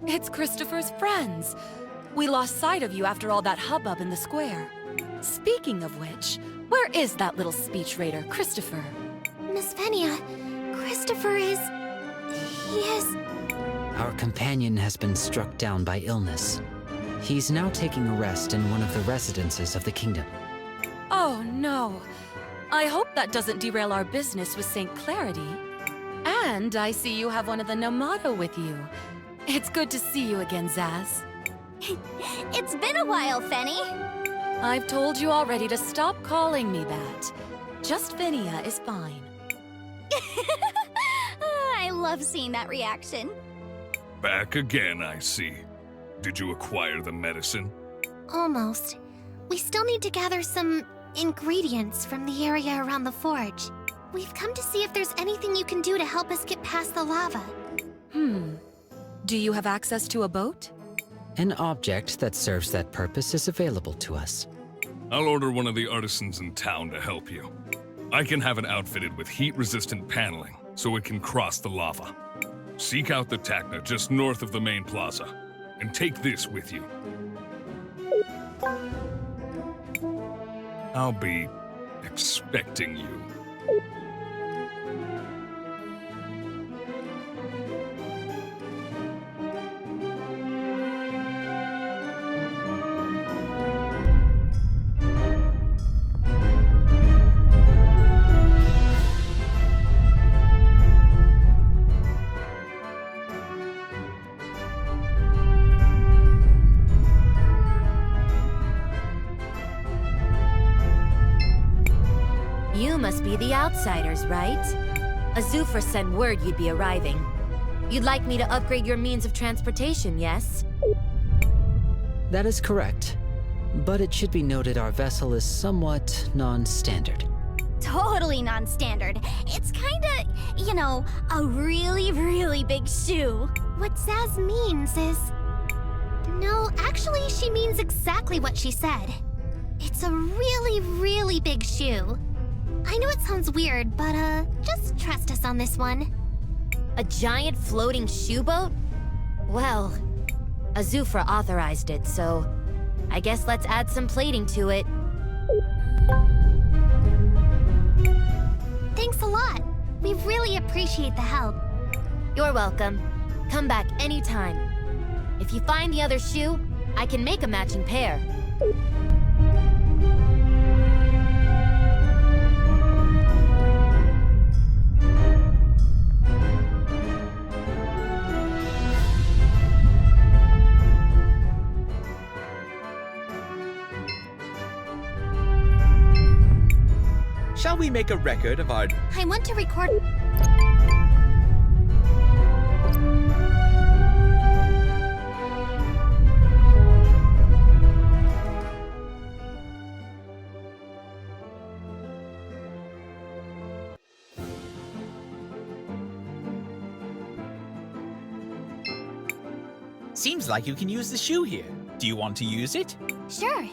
It's Christopher's friends. We lost sight of you after all that hubbub in the square. Speaking of which, where is that little speech raider, Christopher? Miss Venia, Christopher is... he is... Our companion has been struck down by illness. He's now taking a rest in one of the residences of the kingdom. Oh no. I hope that doesn't derail our business with St. Clarity. And I see you have one of the Nomato with you. It's good to see you again, Zaz. It's been a while, Fenny. I've told you already to stop calling me that. Just Venia is fine. I love seeing that reaction. Back again, I see. Did you acquire the medicine? Almost. We still need to gather some ingredients from the area around the forge. We've come to see if there's anything you can do to help us get past the lava. Do you have access to a boat? An object that serves that purpose is available to us. I'll order one of the artisans in town to help you. I can have it outfitted with heat-resistant paneling, so it can cross the lava. Seek out the Tacna just north of the main plaza, and take this with you. I'll be expecting you. You must be the outsiders, right? Azufra sent word you'd be arriving. You'd like me to upgrade your means of transportation, yes? That is correct. But it should be noted our vessel is somewhat non-standard. Totally non-standard. It's kinda, you know, a really, really big shoe. What Zaz means is... No, actually, she means exactly what she said. It's a really, really big shoe. I know it sounds weird, but, just trust us on this one. A giant floating shoe boat? Well, Azufra authorized it, so I guess let's add some plating to it. Thanks a lot. We really appreciate the help. You're welcome. Come back anytime. If you find the other shoe, I can make a matching pair. Shall we make a record of our... I want to record... Seems like you can use the shoe here. Do you want to use it? Sure.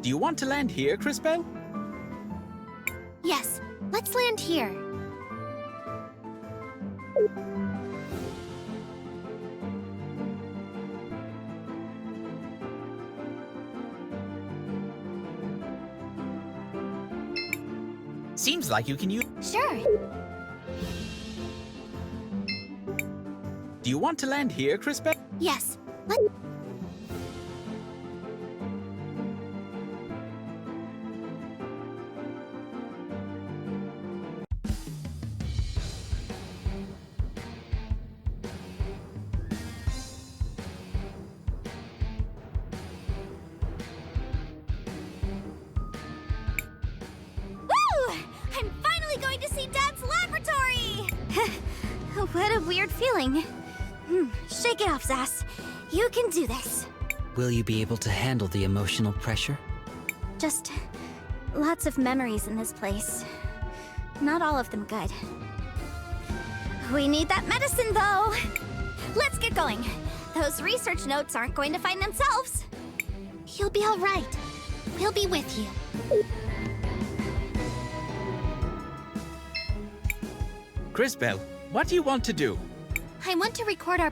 Do you want to land here, Crisbell? Yes, let's land here. Seems like you can use... Sure. Do you want to land here, Crisbell? Yes, I'm finally going to see Dad's laboratory! What a weird feeling. Shake it off, Zaz. You can do this. Will you be able to handle the emotional pressure? Just lots of memories in this place. Not all of them good. We need that medicine, though. Let's get going. Those research notes aren't going to find themselves. You'll be all right. We'll be with you. Crisbell, what do you want to do? I want to record our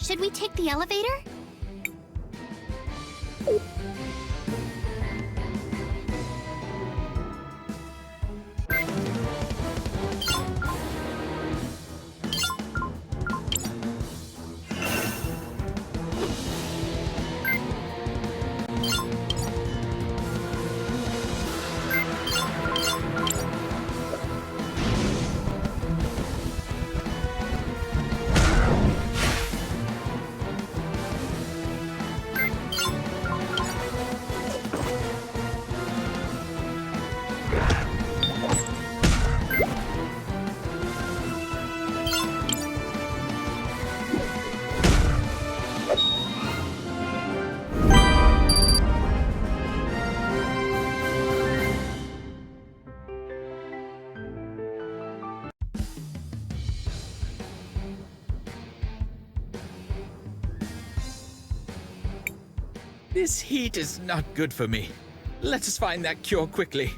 Should we take the elevator? This heat is not good for me. Let us find that cure quickly.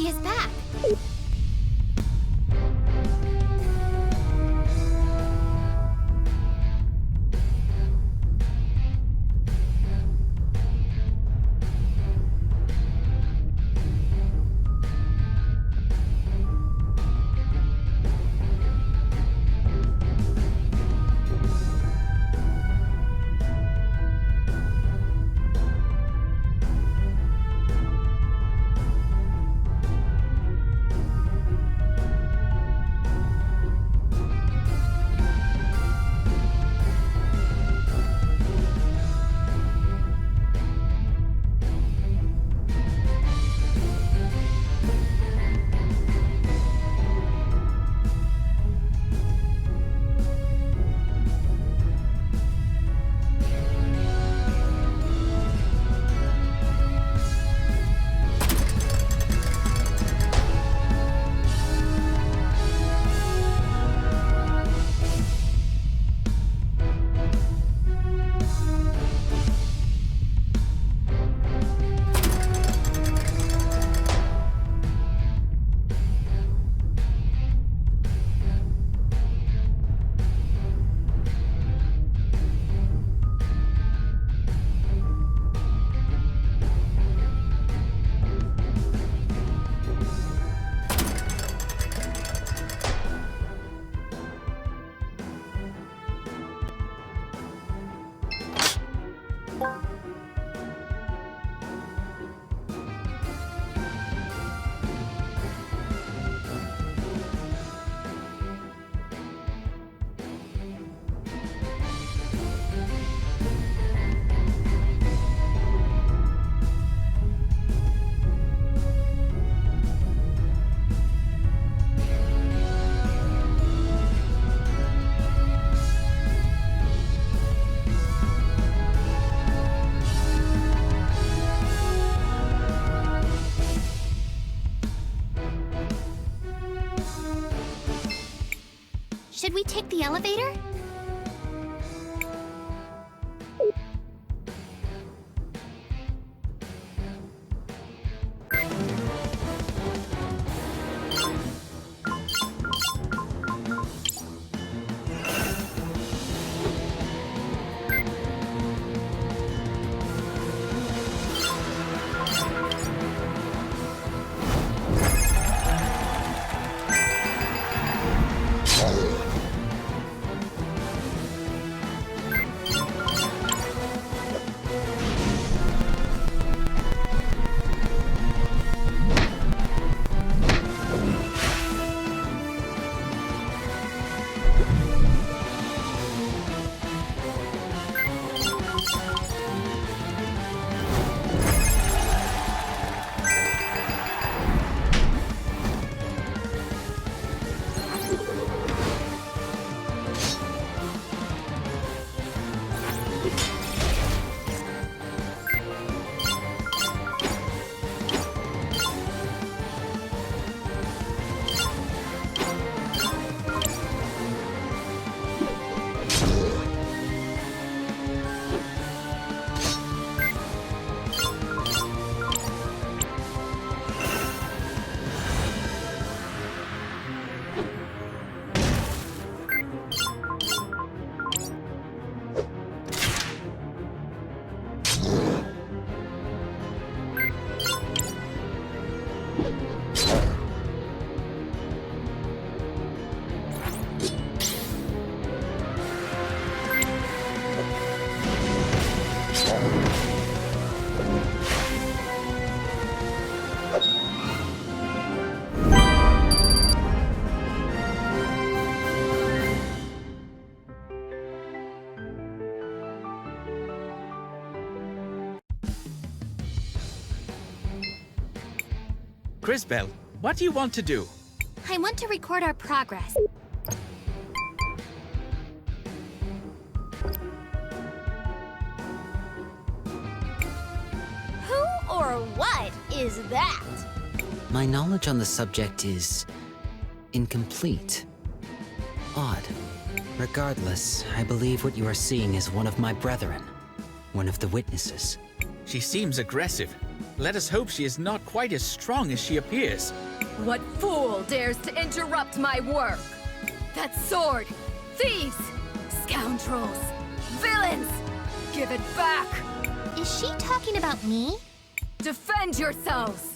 She is back. Should we take the elevator? Crisbell, what do you want to do? I want to record our progress. Who or what is that? My knowledge on the subject is incomplete. Odd. Regardless, I believe what you are seeing is one of my brethren. One of the witnesses. She seems aggressive. Let us hope she is not quite as strong as she appears. What fool dares to interrupt my work? That sword! Thieves! Scoundrels! Villains! Give it back! Is she talking about me? Defend yourselves!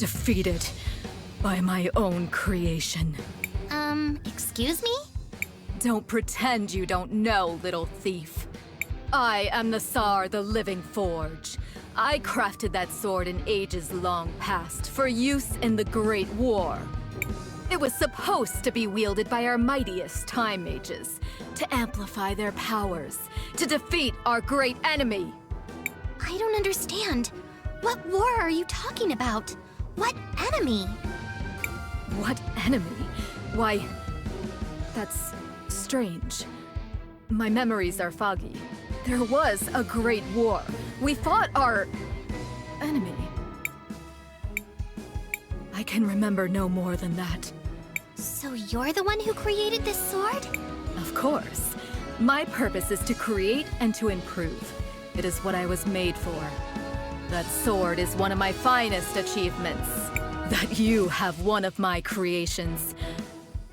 defeated by my own creation. Excuse me? Don't pretend you don't know, little thief. I am Nasar, the Living Forge. I crafted that sword in ages long past for use in the Great War. It was supposed to be wielded by our mightiest time mages, to amplify their powers, to defeat our great enemy. I don't understand. What war are you talking about? What enemy? What enemy? Why, that's strange. My memories are foggy. There was a great war. We fought our enemy. I can remember no more than that. So you're the one who created this sword? Of course. My purpose is to create and to improve. It is what I was made for. That sword is one of my finest achievements. That you have one of my creations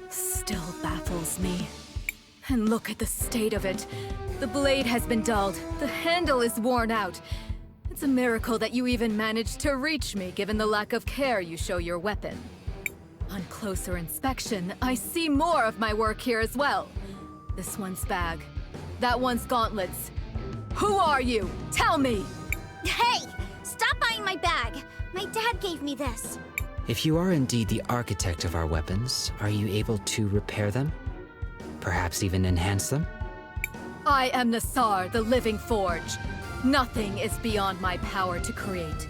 still baffles me. And look at the state of it. The blade has been dulled. The handle is worn out. It's a miracle that you even managed to reach me, given the lack of care you show your weapon. On closer inspection, I see more of my work here as well. This one's bag. That one's gauntlets. Who are you? Tell me! Hey! Stop buying my bag! My dad gave me this. If you are indeed the architect of our weapons, are you able to repair them? Perhaps even enhance them? I am Nasar, the Living Forge. Nothing is beyond my power to create.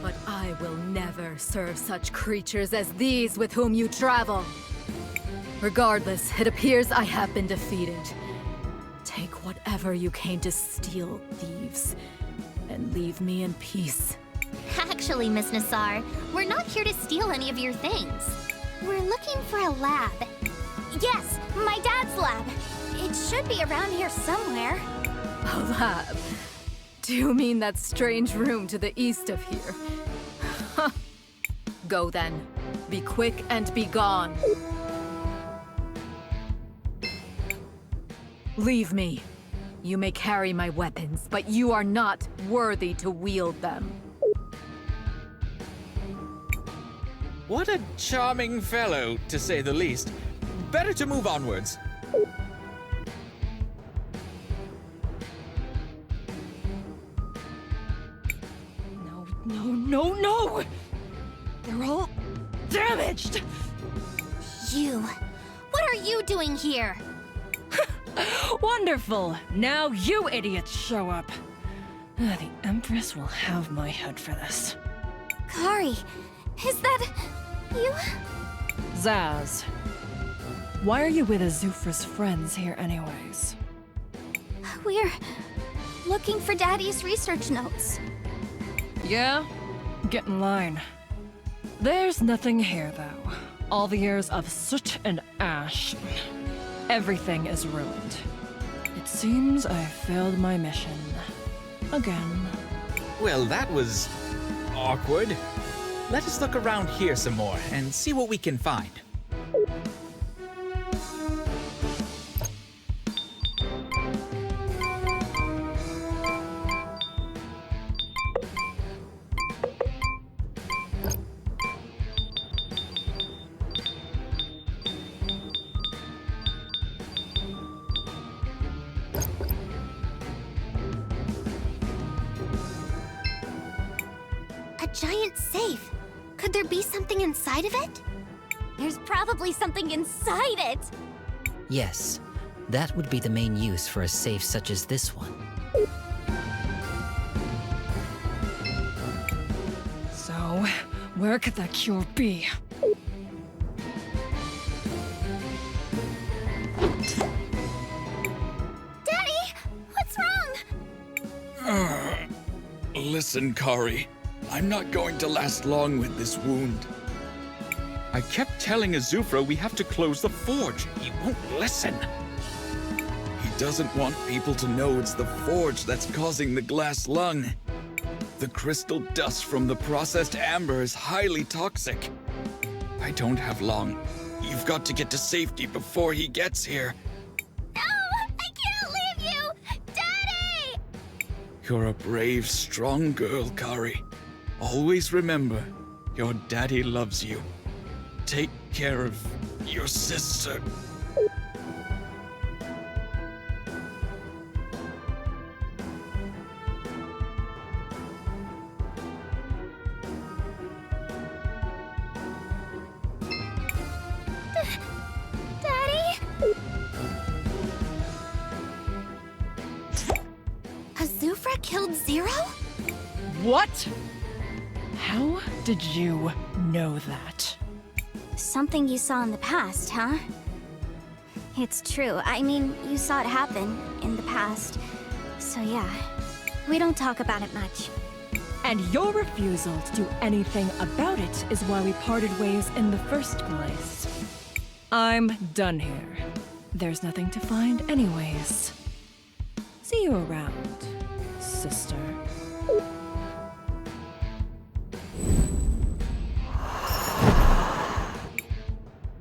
But I will never serve such creatures as these with whom you travel. Regardless, it appears I have been defeated. Take whatever you came to steal, thieves, and leave me in peace. Actually, Miss Nasar, we're not here to steal any of your things. We're looking for a lab. Yes, my dad's lab. It should be around here somewhere. A lab? Do you mean that strange room to the east of here? Go then. Be quick and be gone. Leave me. You may carry my weapons, but you are not worthy to wield them. What a charming fellow, to say the least. Better to move onwards. No! They're all damaged! You. What are you doing here? Wonderful! Now you idiots show up. The Empress will have my head for this. Kari, is that you? Zaz, why are you with Azufra's friends here anyways? We're looking for Daddy's research notes. Yeah? Get in line. There's nothing here, though. All the years of soot and ash. Everything is ruined. It seems I failed my mission. Again. Well, that was awkward. Let us look around here some more and see what we can find. A giant safe. Could there be something inside of it? There's probably something inside it. Yes, that would be the main use for a safe such as this one. So, where could that cure be? Daddy, what's wrong? Listen, Kari. I'm not going to last long with this wound. I kept telling Azufra we have to close the forge. He won't listen. He doesn't want people to know it's the forge that's causing the glass lung. The crystal dust from the processed amber is highly toxic. I don't have long. You've got to get to safety before he gets here. No, I can't leave you! Daddy! You're a brave, strong girl, Kari. Always remember, Your daddy loves you. Take care of your sister. Daddy? Azufra killed Zero? What? How did you know that? Something you saw in the past, huh? It's true. I mean, you saw it happen in the past. So yeah, we don't talk about it much. And your refusal to do anything about it is why we parted ways in the first place. I'm done here. There's nothing to find anyways. See you around, sister.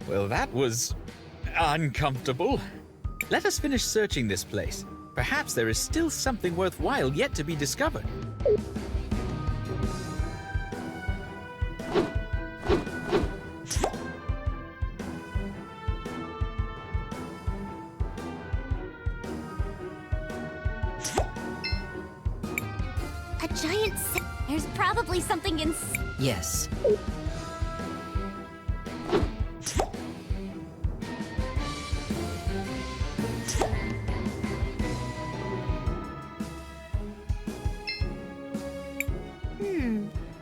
Well, that was uncomfortable. Let us finish searching this place. Perhaps there is still something worthwhile yet to be discovered. A giant There's probably something in... Yes.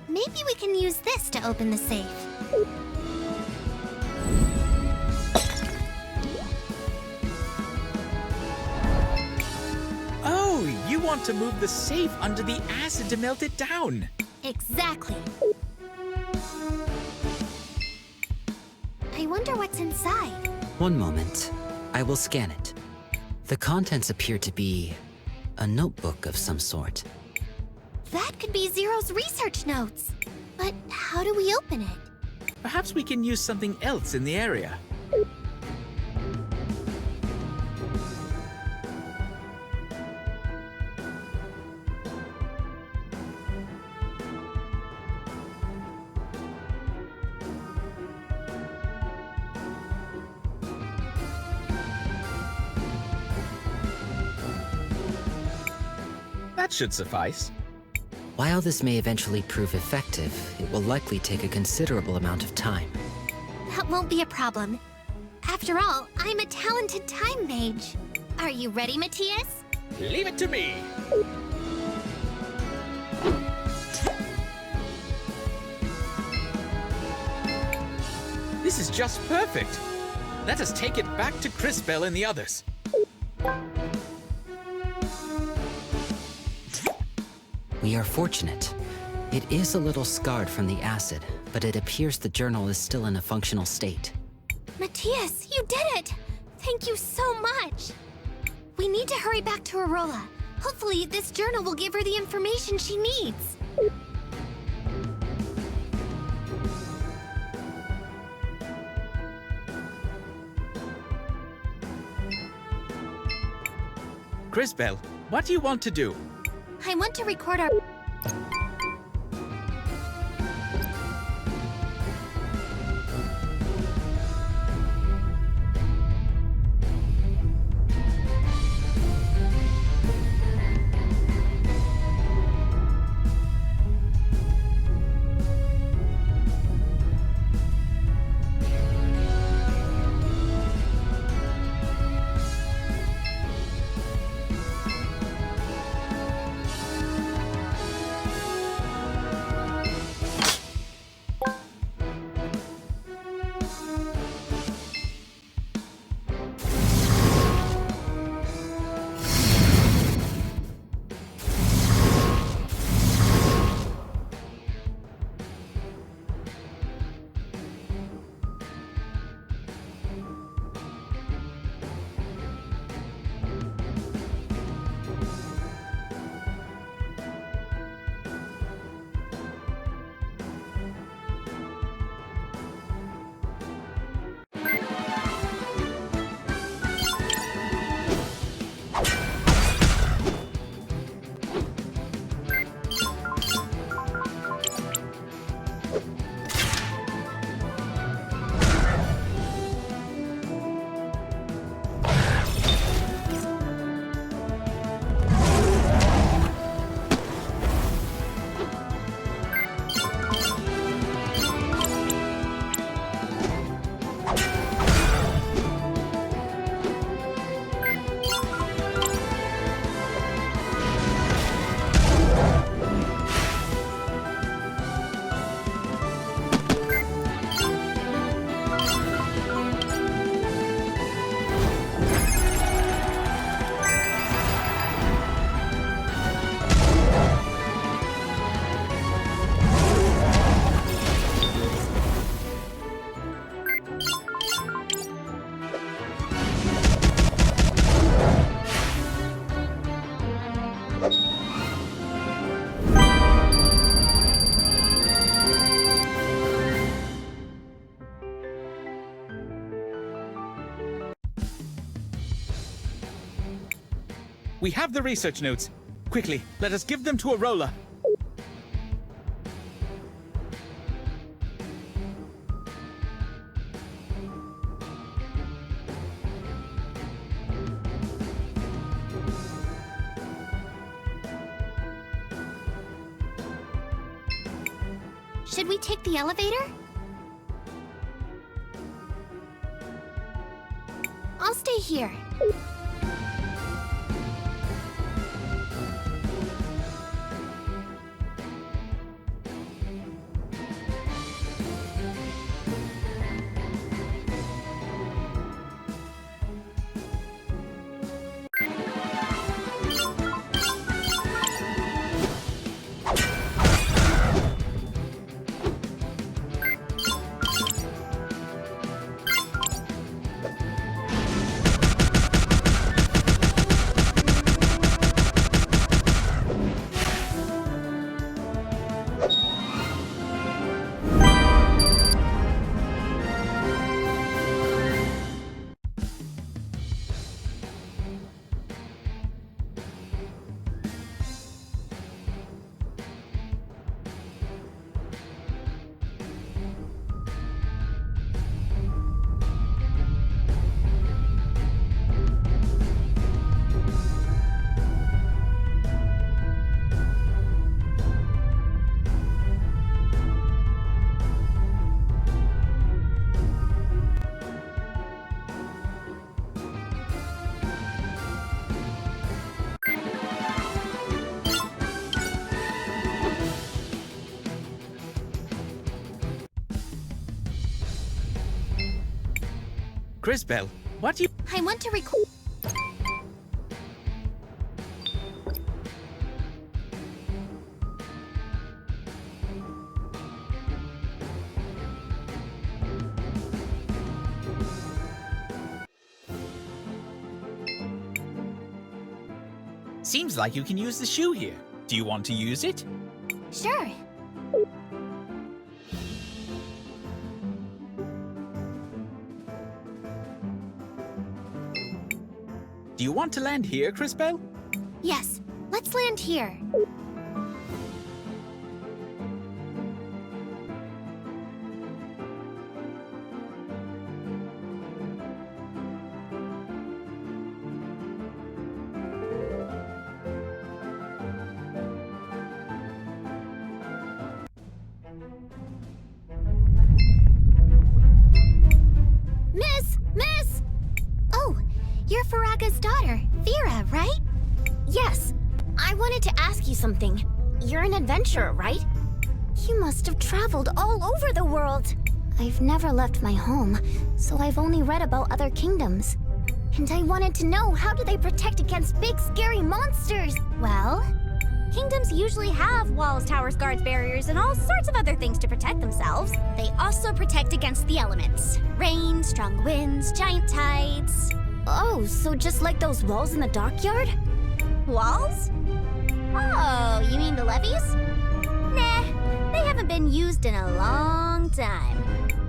Maybe we can use this to open the safe. Oh, you want to move the safe under the acid to melt it down. Exactly. I wonder what's inside. One moment. I will scan it. The contents appear to be a notebook of some sort. That could be Zero's research notes. But how do we open it? Perhaps we can use something else in the area. That should suffice. While this may eventually prove effective, it will likely take a considerable amount of time. That won't be a problem. After all, I'm a talented time mage. Are you ready, Matias? Leave it to me. This is just perfect. Let us take it back to Crisbell and the others. We are fortunate. It is a little scarred from the acid, but it appears the journal is still in a functional state. Matias, you did it! Thank you so much! We need to hurry back to Arola. Hopefully, this journal will give her the information she needs. Crisbell, what do you want to do? I want to record our... We have the research notes. Quickly, let us give them to Arola. Should we take the elevator? I'll stay here. Crisbell, what do you... I want to record. Seems like you can use the shoe here. Do you want to use it? Sure. Do you want to land here, Crisbell? Yes, let's land here. Miss! Oh, you're Faraga's daughter, Vera, right? Yes. I wanted to ask you something. You're an adventurer, right? You must have traveled all over the world. I've never left my home, so I've only read about other kingdoms. And I wanted to know, how do they protect against big, scary monsters? Well, kingdoms usually have walls, towers, guards, barriers, and all sorts of other things to protect themselves. They also protect against the elements. Rain, strong winds, giant tides. Oh, so just like those walls in the dockyard? Walls? Oh, you mean the levees? Nah, they haven't been used in a long time.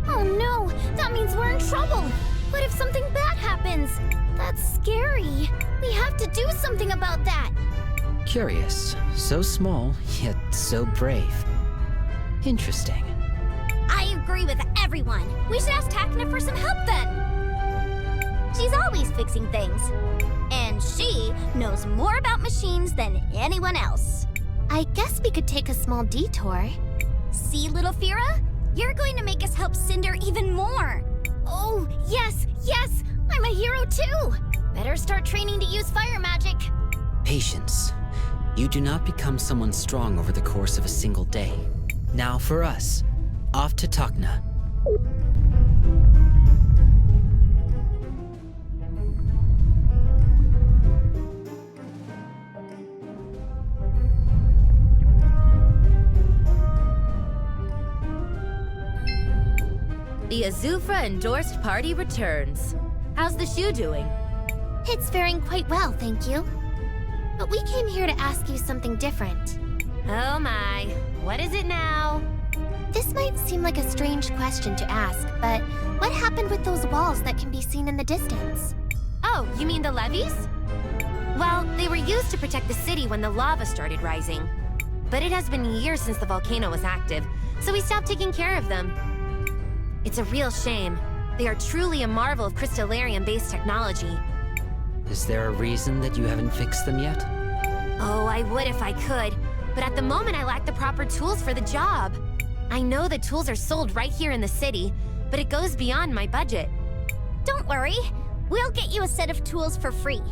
Oh no, that means we're in trouble. What if something bad happens? That's scary. We have to do something about that. Curious. So small, yet so brave. Interesting. I agree with everyone. We should ask Takna for some help then. She's always fixing things. And she knows more about machines than anyone else. I guess we could take a small detour. See, little Fira? You're going to make us help Cinder even more. Oh, yes, yes! I'm a hero too! Better start training to use fire magic. Patience. You do not become someone strong over the course of a single day. Now for us, off to Takna. The Azufra-endorsed party returns. How's the shoe doing? It's faring quite well, thank you. But we came here to ask you something different. Oh my, what is it now? This might seem like a strange question to ask, but what happened with those walls that can be seen in the distance? Oh, you mean the levees? Well, they were used to protect the city when the lava started rising. But it has been years since the volcano was active, so we stopped taking care of them. It's a real shame. They are truly a marvel of crystallarium-based technology. Is there a reason that you haven't fixed them yet? Oh, I would if I could, but at the moment I lack the proper tools for the job. I know the tools are sold right here in the city, but it goes beyond my budget. Don't worry, we'll get you a set of tools for free.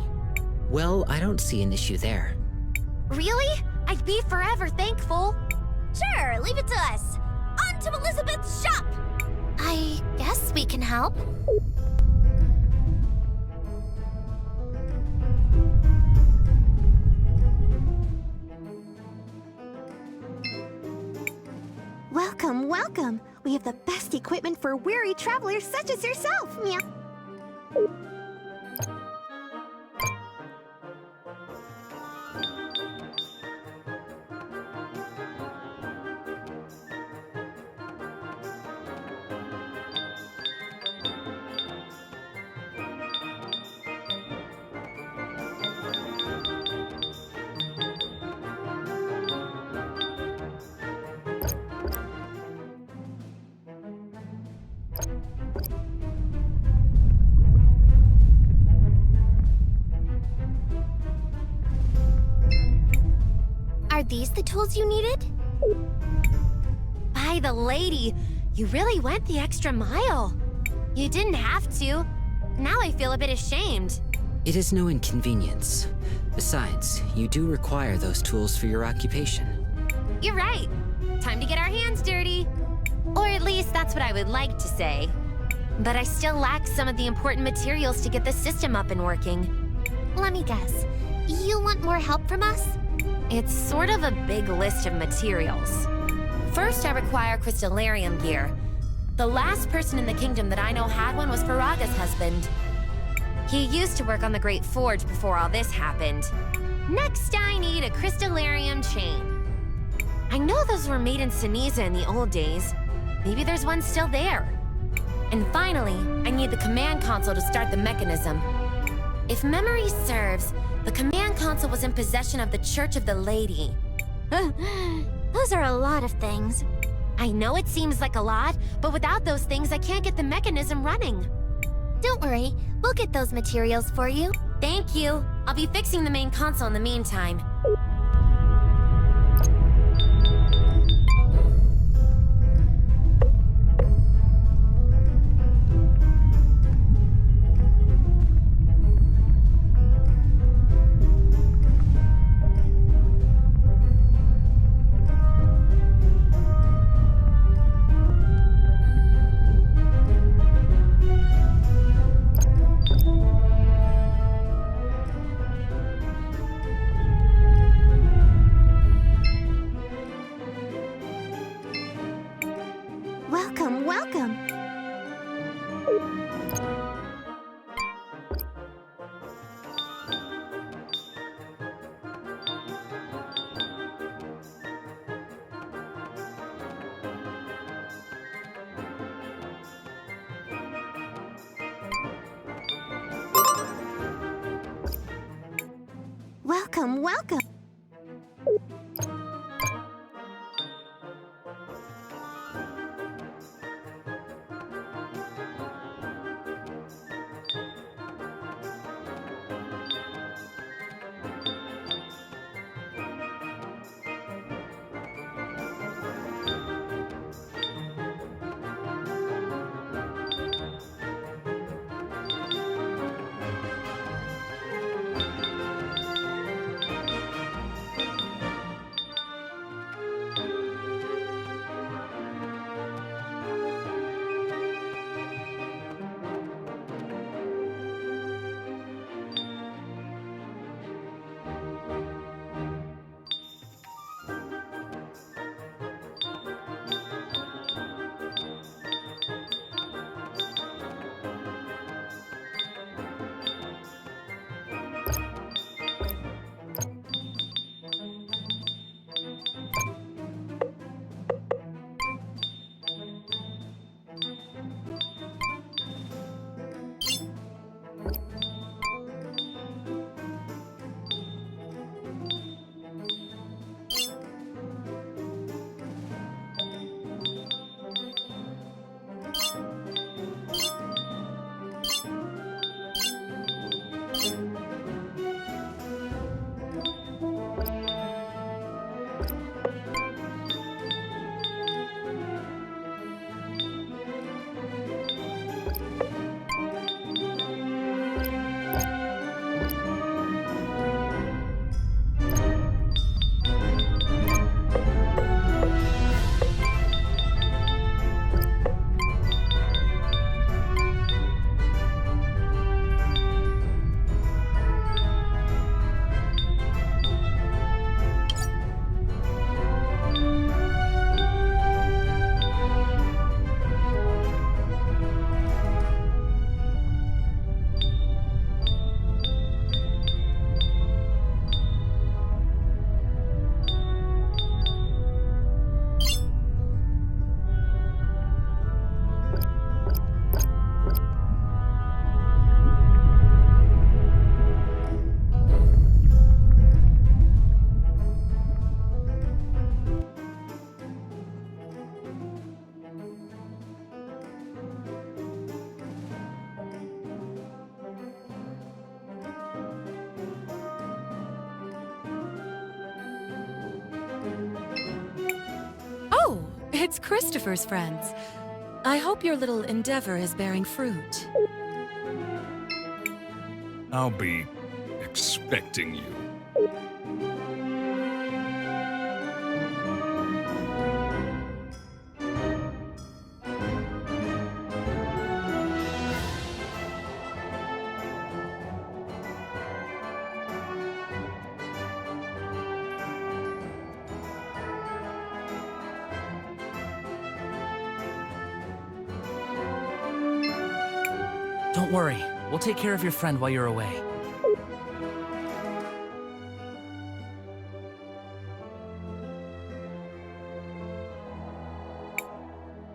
Well, I don't see an issue there. Really? I'd be forever thankful. Sure, leave it to us. On to Elizabeth's shop! I guess we can help. Welcome, welcome! We have the best equipment for weary travelers such as yourself, meow. Are these the tools you needed? By the lady, you really went the extra mile. You didn't have to. Now I feel a bit ashamed. It is no inconvenience. Besides, you do require those tools for your occupation. You're right. Time to get our hands dirty. Or at least that's what I would like to say. But I still lack some of the important materials to get the system up and working. Let me guess. You want more help from us? It's sort of a big list of materials. First, I require crystallarium gear. The last person in the kingdom that I know had one was Faraga's husband. He used to work on the Great Forge before all this happened. Next, I need a crystallarium chain. I know those were made in ceniza in the old days. Maybe there's one still there. And finally, I need the command console to start the mechanism. If memory serves, the command console was in possession of the Church of the Lady. Those are a lot of things. I know it seems like a lot, but without those things, I can't get the mechanism running. Don't worry, we'll get those materials for you. Thank you. I'll be fixing the main console in the meantime. Welcome, welcome! Welcome, welcome! It's Christopher's friends. I hope your little endeavor is bearing fruit. I'll be expecting you. Don't worry. We'll take care of your friend while you're away.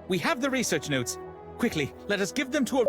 We have the research notes. Quickly, let us give them to a...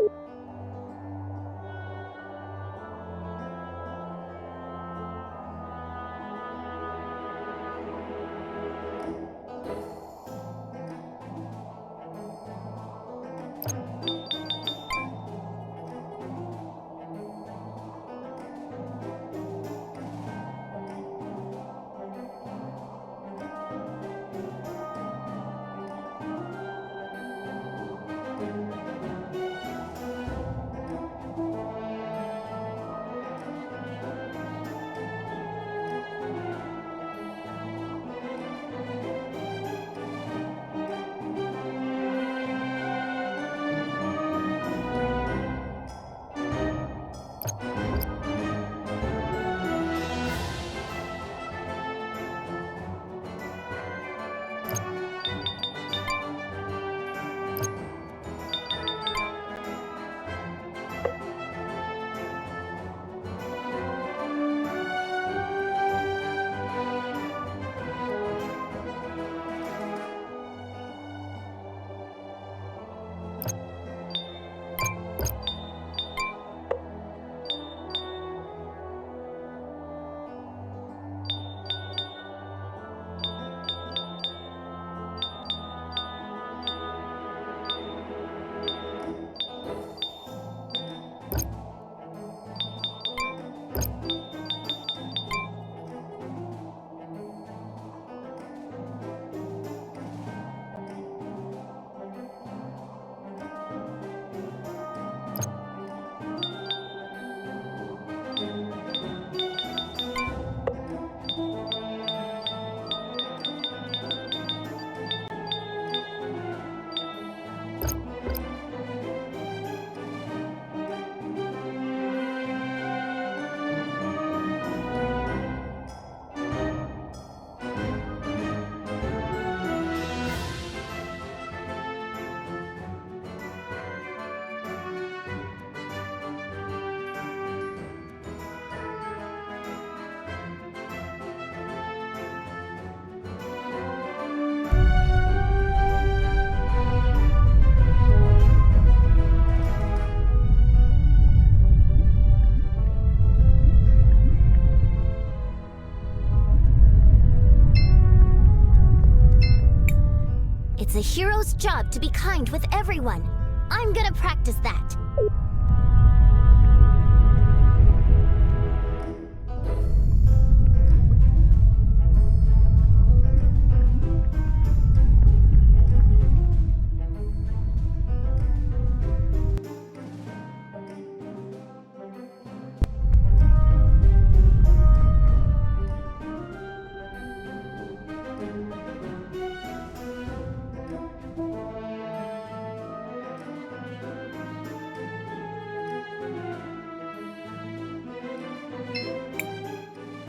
It's a hero's job to be kind with everyone. I'm gonna practice that.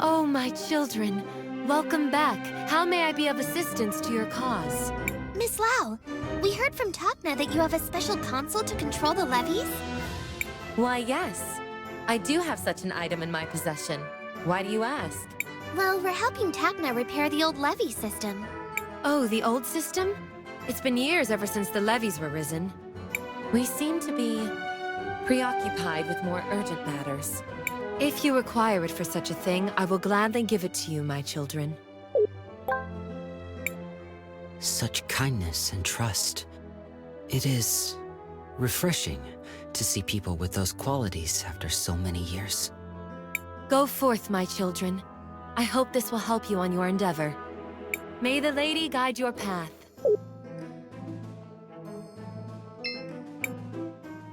Oh, my children. Welcome back. How may I be of assistance to your cause? Miss Lau, we heard from Takna that you have a special console to control the levies? Why, yes. I do have such an item in my possession. Why do you ask? Well, we're helping Takna repair the old levy system. Oh, the old system? It's been years ever since the levies were risen. We seem to be preoccupied with more urgent matters. If you require it for such a thing, I will gladly give it to you, my children. Such kindness and trust. It is refreshing to see people with those qualities after so many years. Go forth, my children. I hope this will help you on your endeavor. May the lady guide your path.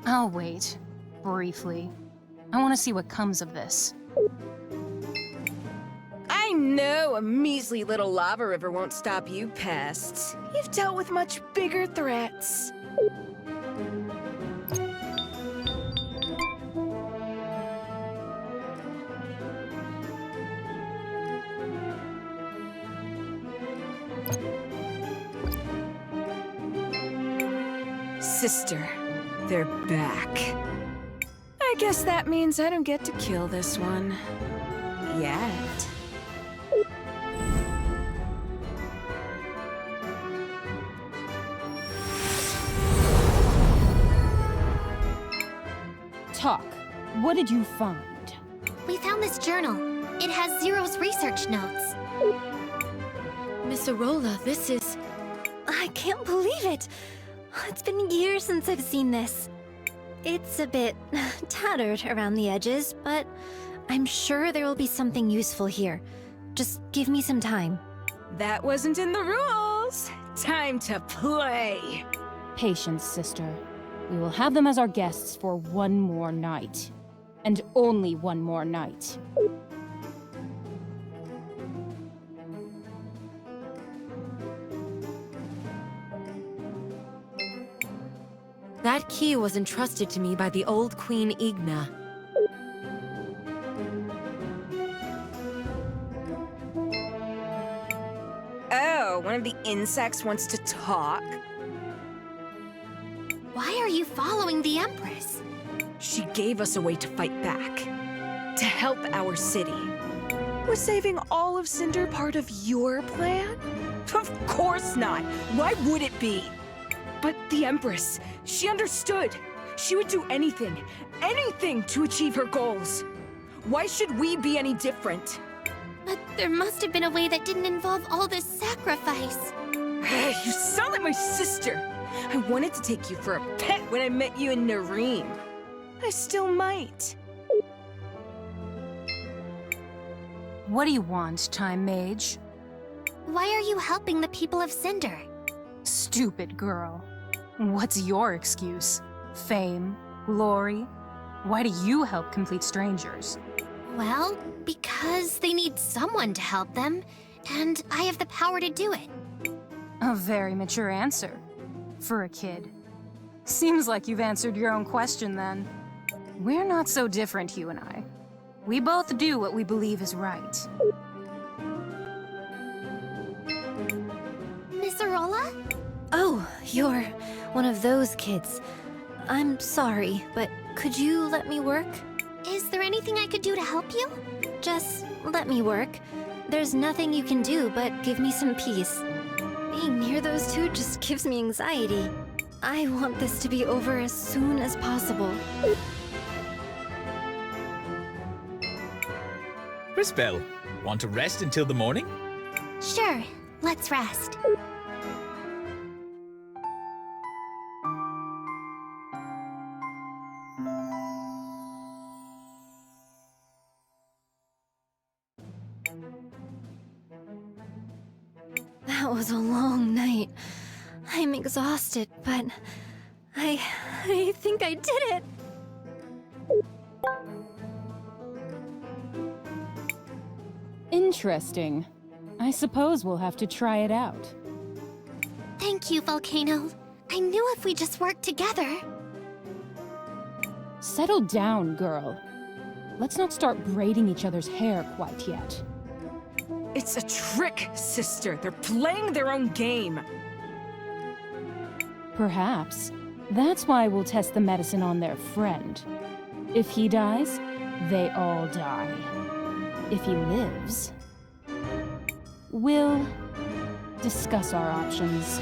I'll wait. Briefly. I want to see what comes of this. I know a measly little lava river won't stop you pests. You've dealt with much bigger threats. Sister, they're back. I guess that means I don't get to kill this one. Yet. Talk. What did you find? We found this journal. It has Zero's research notes. Miss Arola, this is... I can't believe it! It's been years since I've seen this. It's a bit tattered around the edges, but I'm sure there will be something useful here. Just give me some time. That wasn't in the rules. Time to play. Patience, sister. We will have them as our guests for one more night. And only one more night. That key was entrusted to me by the old Queen Igna. Oh, one of the insects wants to talk? Why are you following the Empress? She gave us a way to fight back. To help our city. Was saving all of Cinder part of your plan? Of course not! Why would it be? But the Empress, she understood. She would do anything to achieve her goals. Why should we be any different? But there must have been a way that didn't involve all this sacrifice. You sound like my sister. I wanted to take you for a pet when I met you in Nareem. I still might. What do you want, Time Mage? Why are you helping the people of Cinder? Stupid girl. What's your excuse? Fame? Glory? Why do you help complete strangers? Well, because they need someone to help them, and I have the power to do it. A very mature answer. For a kid. Seems like you've answered your own question then. We're not so different, you and I. We both do what we believe is right. Miss Arola? Oh, you're one of those kids. I'm sorry, but could you let me work? Is there anything I could do to help you? Just let me work. There's nothing you can do but give me some peace. Being near those two just gives me anxiety. I want this to be over as soon as possible. Crisbell, want to rest until the morning? Sure, let's rest. That was a long night. I'm exhausted, but I think I did it. Interesting. I suppose we'll have to try it out. Thank you, Volcano. I knew if we just worked together. Settle down, girl. Let's not start braiding each other's hair quite yet. It's a trick, sister. They're playing their own game. Perhaps. That's why we'll test the medicine on their friend. If he dies, they all die. If he lives, we'll discuss our options.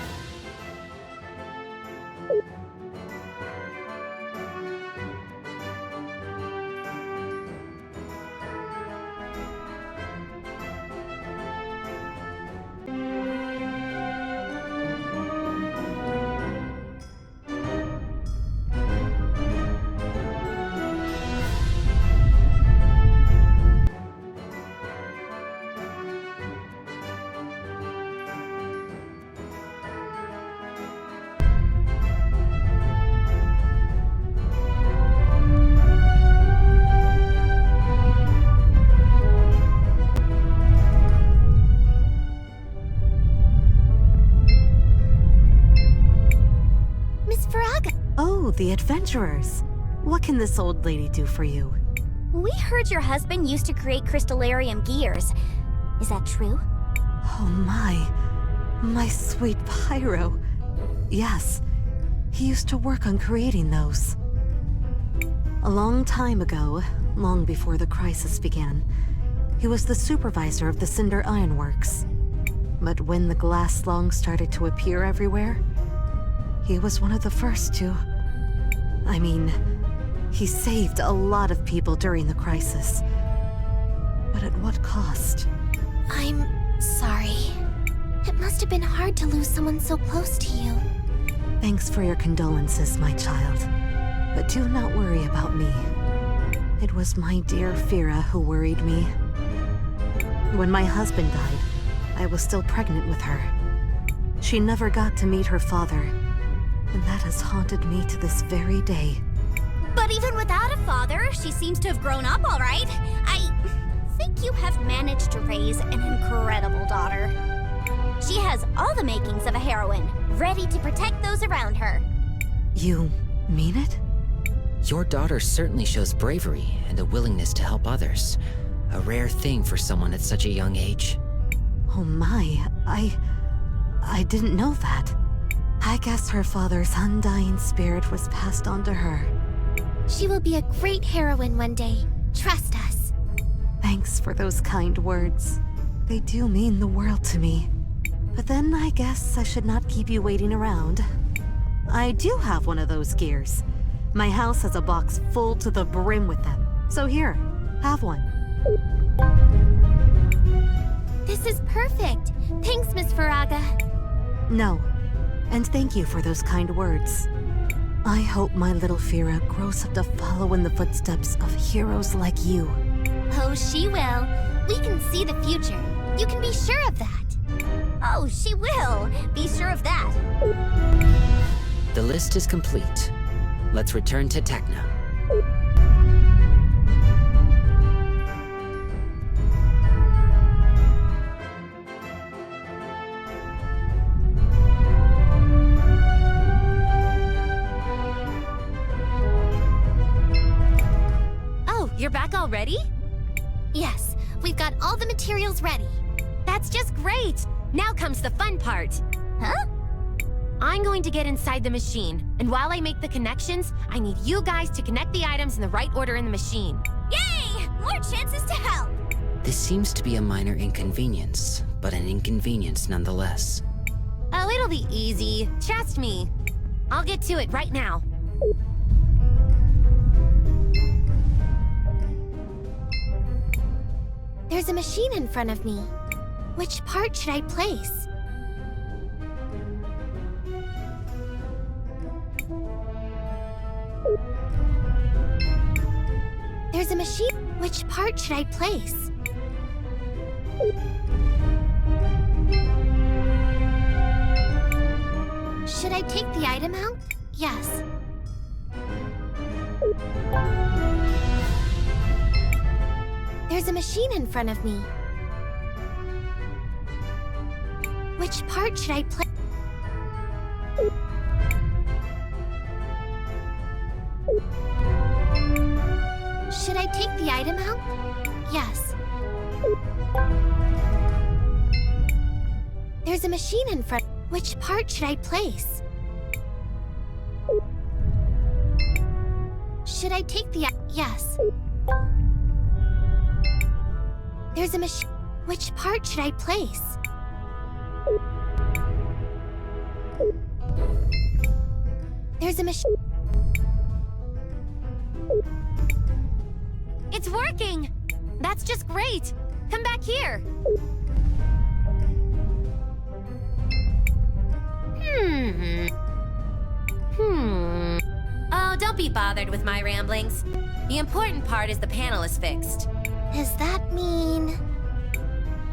the adventurers. What can this old lady do for you? We heard your husband used to create crystallarium gears. Is that true? Oh my sweet Pyro. Yes, he used to work on creating those. A long time ago, long before the crisis began, he was the supervisor of the Cinder Ironworks. But when the glass slung started to appear everywhere, he was one of the first to... I mean, he saved a lot of people during the crisis. But at what cost? I'm sorry. It must have been hard to lose someone so close to you. Thanks for your condolences, my child. But do not worry about me. It was my dear Fira who worried me. When my husband died, I was still pregnant with her. She never got to meet her father, and that has haunted me to this very day. But even without a father, she seems to have grown up all right. I think you have managed to raise an incredible daughter. She has all the makings of a heroine, ready to protect those around her. You mean it? Your daughter certainly shows bravery and a willingness to help others. A rare thing for someone at such a young age. Oh my, I didn't know that. I guess her father's undying spirit was passed on to her. She will be a great heroine one day. Trust us. Thanks for those kind words. They do mean the world to me. But then I guess I should not keep you waiting around. I do have one of those gears. My house has a box full to the brim with them. So here, have one. This is perfect. Thanks, Miss Faraga. No, and thank you for those kind words. I hope my little Fira grows up to follow in the footsteps of heroes like you. Oh, she will. We can see the future. You can be sure of that. Oh, she will. Be sure of that. The list is complete. Let's return to Tecna. Oh, you're back already? Yes, we've got all the materials ready. That's just great! Now comes the fun part. Huh? I'm going to get inside the machine, and while I make the connections, I need you guys to connect the items in the right order in the machine. Yay! More chances to help! This seems to be a minor inconvenience, but an inconvenience nonetheless. Oh, it'll be easy. Trust me. I'll get to it right now. There's a machine in front of me. Which part should I place? There's a machine. Which part should I place? Should I take the item out? Yes. There's a machine in front of me. Which part should I play? Should I take the item out? Yes. There's a machine in front. Which part should I place? Should I take the... Yes. There's a machine. Which part should I place? There's a machine. It's working! That's just great! Come back here! Oh, don't be bothered with my ramblings. The important part is the panel is fixed. Does that mean...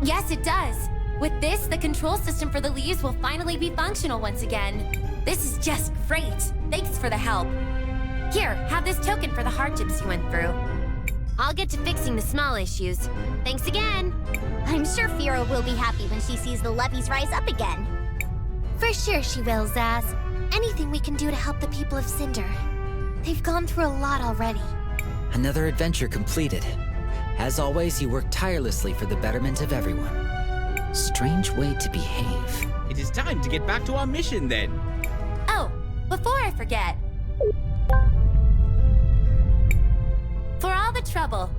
Yes, it does. With this, the control system for the leaves will finally be functional once again. This is just great. Thanks for the help. Here, have this token for the hardships you went through. I'll get to fixing the small issues. Thanks again. I'm sure Fira will be happy when she sees the levees rise up again. For sure she will, Zaz. Anything we can do to help the people of Cinder. They've gone through a lot already. Another adventure completed. As always, you work tirelessly for the betterment of everyone. Strange way to behave. It is time to get back to our mission then. Oh, before I forget. For all the trouble,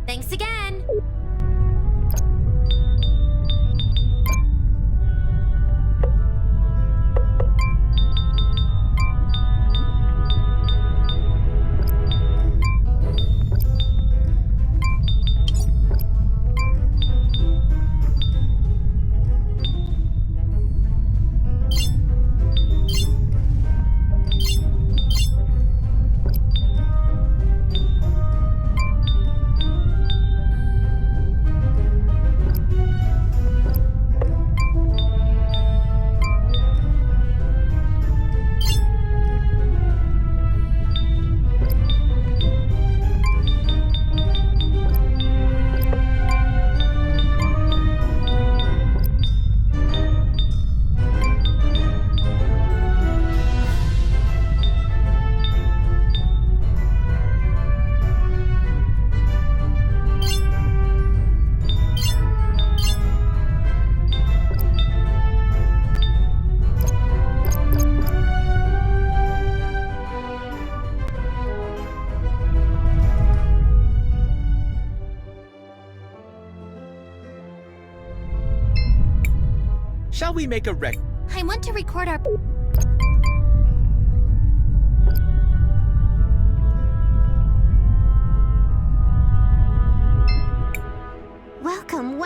thanks again. Shall we make a I want to record our... Welcome,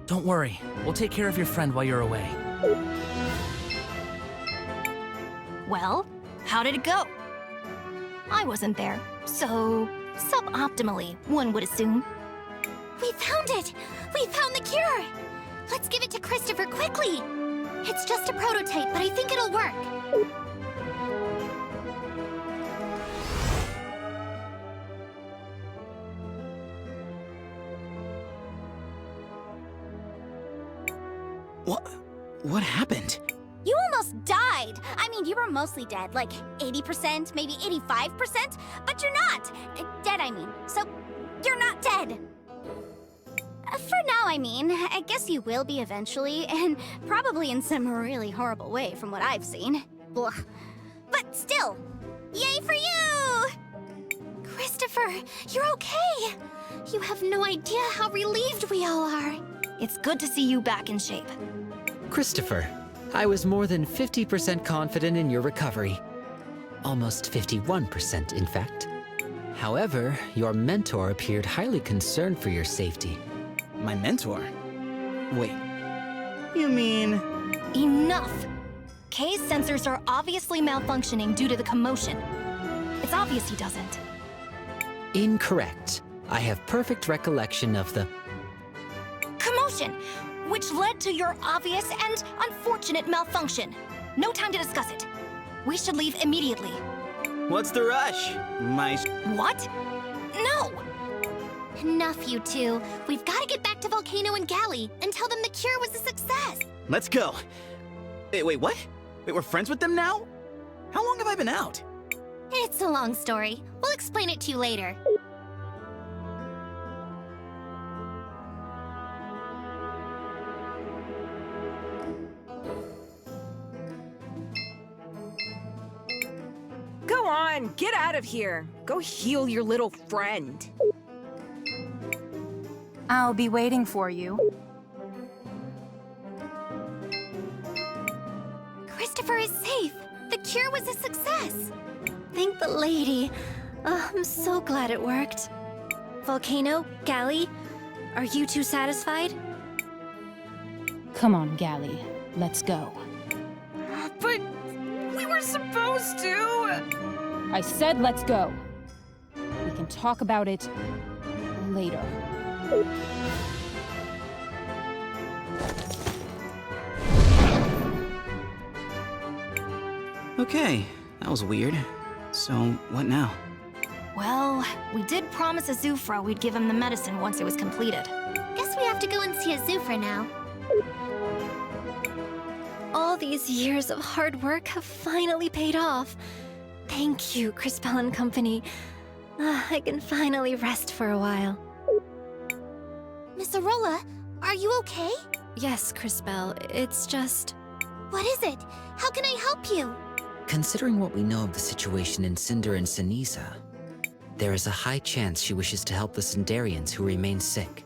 Don't worry, we'll take care of your friend while you're away. Well, how did it go? I wasn't there, so suboptimally, one would assume. We found it! We found the cure! Let's give it to Christopher quickly! It's just a prototype, but I think it'll work. What happened? You almost died! I mean, you were mostly dead, like 80%, maybe 85%, but you're not! Dead, I mean. So, you're not dead! For now, I mean. I guess you will be eventually, and probably in some really horrible way from what I've seen. Blah. But still, yay for you! Christopher, you're okay! You have no idea how relieved we all are. It's good to see you back in shape. Christopher, I was more than 50% confident in your recovery. Almost 51%, in fact. However, your mentor appeared highly concerned for your safety. My mentor? Wait, you mean... Enough! Kay's sensors are obviously malfunctioning due to the commotion. It's obvious he doesn't. Incorrect. I have perfect recollection of the... Commotion! Which led to your obvious and unfortunate malfunction. No time to discuss it. We should leave immediately. What's the rush? What? No! Enough, you two. We've got to get back to Volcano and Galley and tell them the cure was a success. Let's go. Wait, what? Wait, we're friends with them now? How long have I been out? It's a long story. We'll explain it to you later. Go on, get out of here. Go heal your little friend. I'll be waiting for you. Christopher is safe. The cure was a success. Thank the lady. Oh, I'm so glad it worked. Volcano, Gally, are you two satisfied? Come on, Gally. Let's go. But we were supposed to. I said let's go. We can talk about it later. Okay, that was weird. So, what now? Well, we did promise Azufra we'd give him the medicine once it was completed. Guess we have to go and see Azufra now. All these years of hard work have finally paid off. Thank you, Crisbell and Company. I can finally rest for a while. Miss Arola, are you okay? Yes, Crisbell, it's just... What is it? How can I help you? Considering what we know of the situation in Cinder and Ceniza, there is a high chance she wishes to help the Cinderians who remain sick.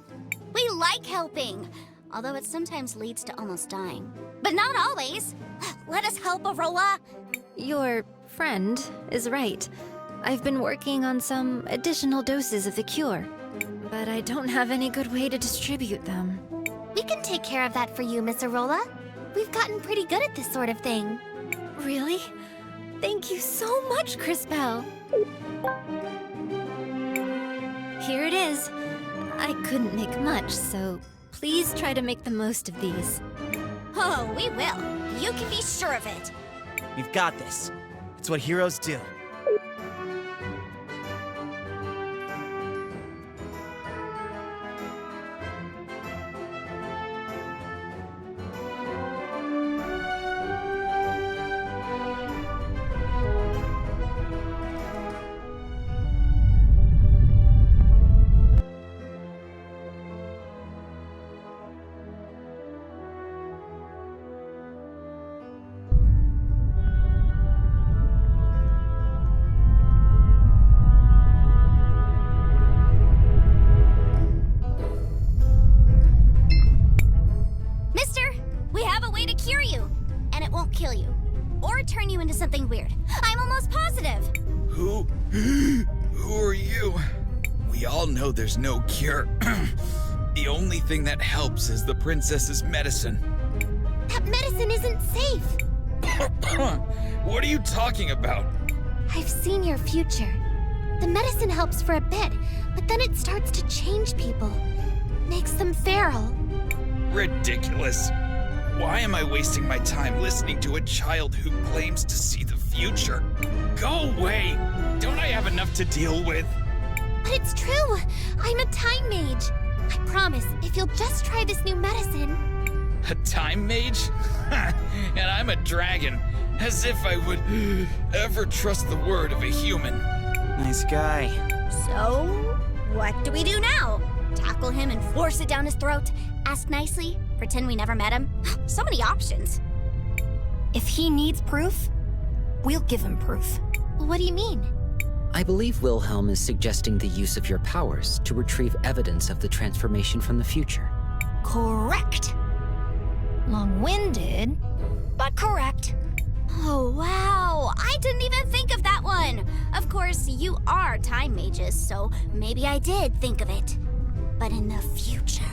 We like helping, although it sometimes leads to almost dying. But not always. Let us help, Arola. Your friend is right. I've been working on some additional doses of the cure, but I don't have any good way to distribute them. We can take care of that for you, Miss Arola. We've gotten pretty good at this sort of thing. Really? Thank you so much, Crisbell. Here it is. I couldn't make much, so please try to make the most of these. Oh, we will. You can be sure of it. We've got this. It's what heroes do. Something weird. I'm almost positive. Who are you? We all know there's no cure. The only thing that helps is the princess's medicine. That medicine isn't safe. What are you talking about? I've seen your future. The medicine helps for a bit, but then it starts to change people. Makes them feral. Ridiculous. Why am I wasting my time listening to a child who claims to see the future? Go away! Don't I have enough to deal with? But it's true! I'm a time mage. I promise, if you'll just try this new medicine... A time mage? And I'm a dragon. As if I would ever trust the word of a human. Nice guy. So, what do we do now? Tackle him and force it down his throat? Ask nicely? Pretend we never met him? So many options. If he needs proof, we'll give him proof. What do you mean? I believe Willhelm is suggesting the use of your powers to retrieve evidence of the transformation from the future. Correct. Long-winded, but correct. Oh, wow! I didn't even think of that one! Of course, you are time mages, so maybe I did think of it. But in the future.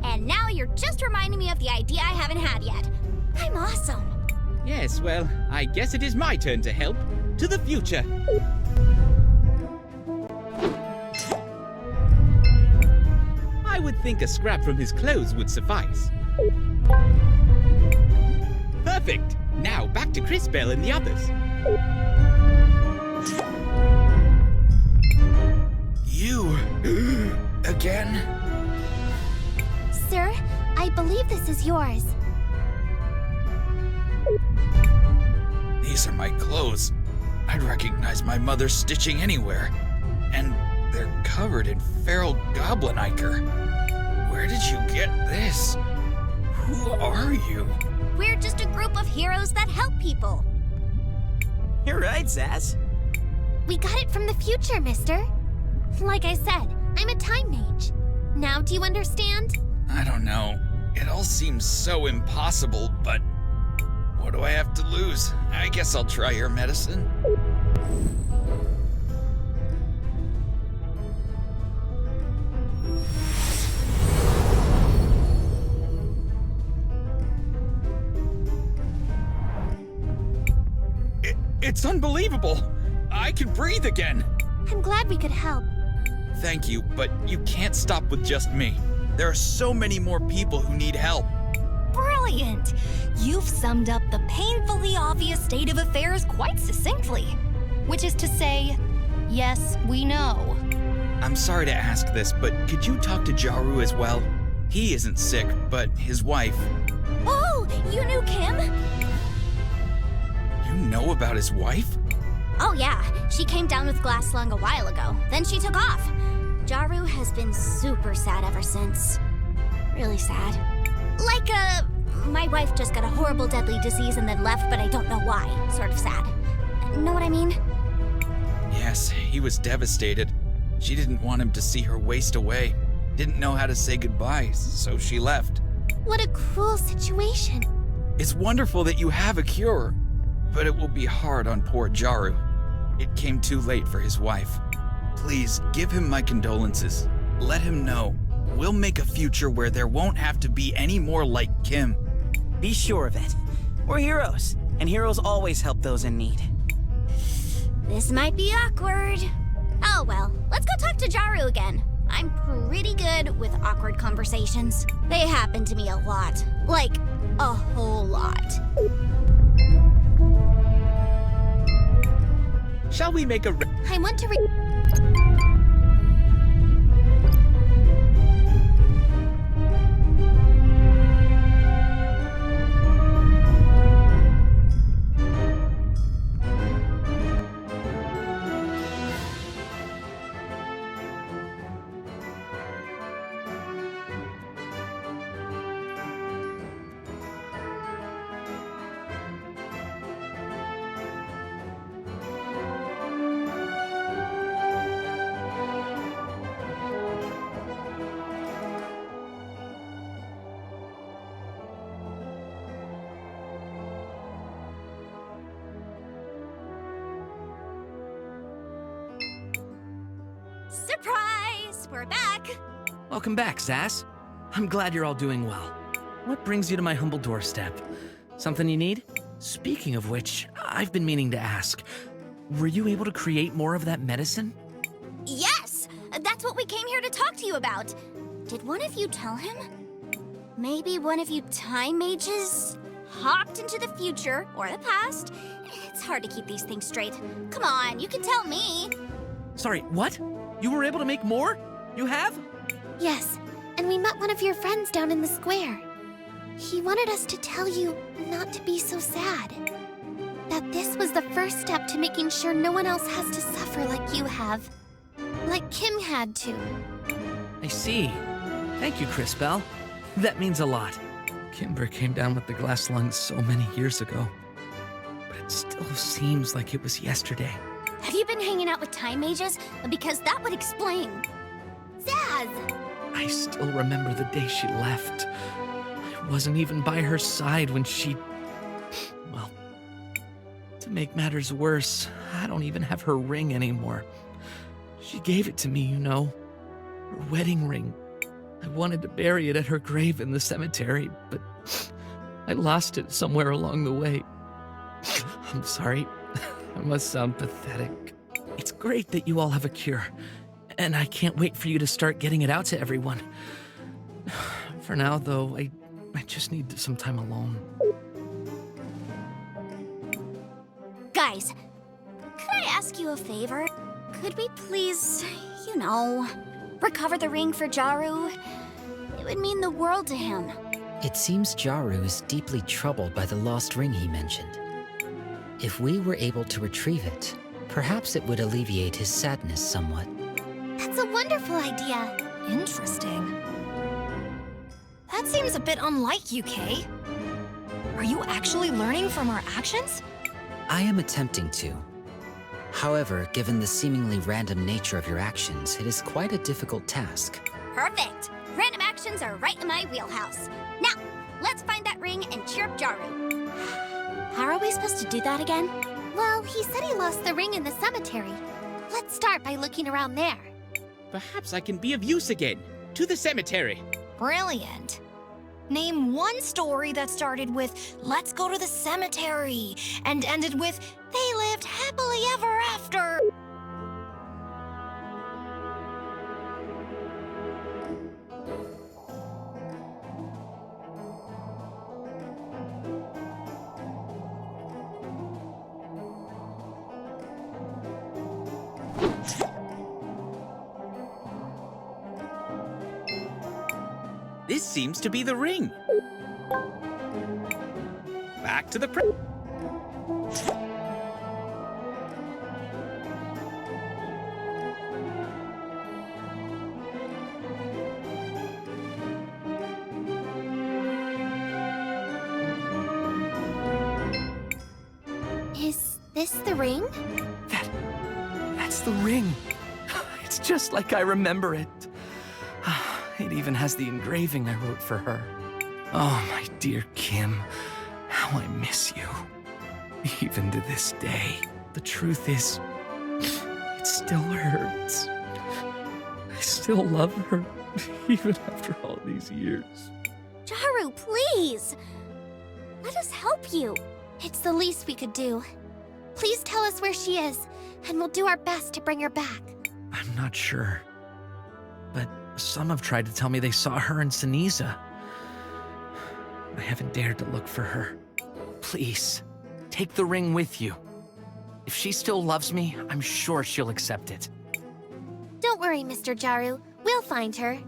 And now you're just reminding me of the idea I haven't had yet. I'm awesome. Yes, well, I guess it is my turn to help. To the future. I would think a scrap from his clothes would suffice. Perfect! Now back to Crisbell and the others. You... again? Sir, I believe this is yours. These are my clothes. I'd recognize my mother's stitching anywhere. And they're covered in feral goblin ichor. Where did you get this? Who are you? We're just a group of heroes that help people. You're right, Zaz. We got it from the future, mister. Like I said, I'm a time mage. Now do you understand? I don't know. It all seems so impossible, but what do I have to lose? I guess I'll try your medicine. It's unbelievable! I can breathe again! I'm glad we could help. Thank you, but you can't stop with just me. There are so many more people who need help. Brilliant! You've summed up the painfully obvious state of affairs quite succinctly. Which is to say, yes, we know. I'm sorry to ask this, but could you talk to Jaru as well? He isn't sick, but his wife. Oh, you knew Kim? You know about his wife? Oh yeah, she came down with glass lung a while ago. Then she took off. Jaru has been super sad ever since. Really sad. Like, my wife just got a horrible deadly disease and then left, but I don't know why. Sort of sad. Know what I mean? Yes, he was devastated. She didn't want him to see her waste away. Didn't know how to say goodbye, so she left. What a cruel situation. It's wonderful that you have a cure, but it will be hard on poor Jaru. It came too late for his wife. Please, give him my condolences. Let him know. We'll make a future where there won't have to be any more like Kim. Be sure of it. We're heroes, and heroes always help those in need. This might be awkward. Oh well, let's go talk to Jaru again. I'm pretty good with awkward conversations. They happen to me a lot. Like, a whole lot. Shall we make a... I want to Surprise! We're back! Welcome back, Zaz. I'm glad you're all doing well. What brings you to my humble doorstep? Something you need? Speaking of which, I've been meaning to ask. Were you able to create more of that medicine? Yes! That's what we came here to talk to you about. Did one of you tell him? Maybe one of you time mages hopped into the future or the past? It's hard to keep these things straight. Come on, you can tell me. Sorry, what? You were able to make more? You have? Yes, and we met one of your friends down in the square. He wanted us to tell you not to be so sad. That this was the first step to making sure no one else has to suffer like you have. Like Kim had to. I see. Thank you, Crisbell. That means a lot. Kimber came down with the glass lungs so many years ago. But it still seems like it was yesterday. Have you been hanging out with time mages? Because that would explain. Zaz! I still remember the day she left. I wasn't even by her side when she... Well, to make matters worse, I don't even have her ring anymore. She gave it to me, you know. Her wedding ring. I wanted to bury it at her grave in the cemetery, but I lost it somewhere along the way. I'm sorry. I must sound pathetic. It's great that you all have a cure, and I can't wait for you to start getting it out to everyone. For now, though, I just need some time alone. Guys, could I ask you a favor? Could we please, you know, recover the ring for Jaru? It would mean the world to him. It seems Jaru is deeply troubled by the lost ring he mentioned. If we were able to retrieve it, perhaps it would alleviate his sadness somewhat. That's a wonderful idea. Interesting. That seems a bit unlike you, Kay. Are you actually learning from our actions? I am attempting to. However, given the seemingly random nature of your actions, it is quite a difficult task. Perfect. Random actions are right in my wheelhouse. Now, let's find that ring and cheer up Jaru. How are we supposed to do that again? Well, he said he lost the ring in the cemetery. Let's start by looking around there. Perhaps I can be of use again. To the cemetery. Brilliant. Name one story that started with, let's go to the cemetery, and ended with, they lived happily ever after. This seems to be the ring. Back to the Is this the ring? That's the ring. It's just like I remember it. It even has the engraving I wrote for her. Oh, my dear Kim, how I miss you. Even to this day. The truth is, it still hurts. I still love her, even after all these years. Jaru, please! Let us help you. It's the least we could do. Please tell us where she is, and we'll do our best to bring her back. I'm not sure. But some have tried to tell me they saw her in Ceniza. I haven't dared to look for her. Please, take the ring with you. If she still loves me, I'm sure she'll accept it. Don't worry, Mr. Jaru. We'll find her.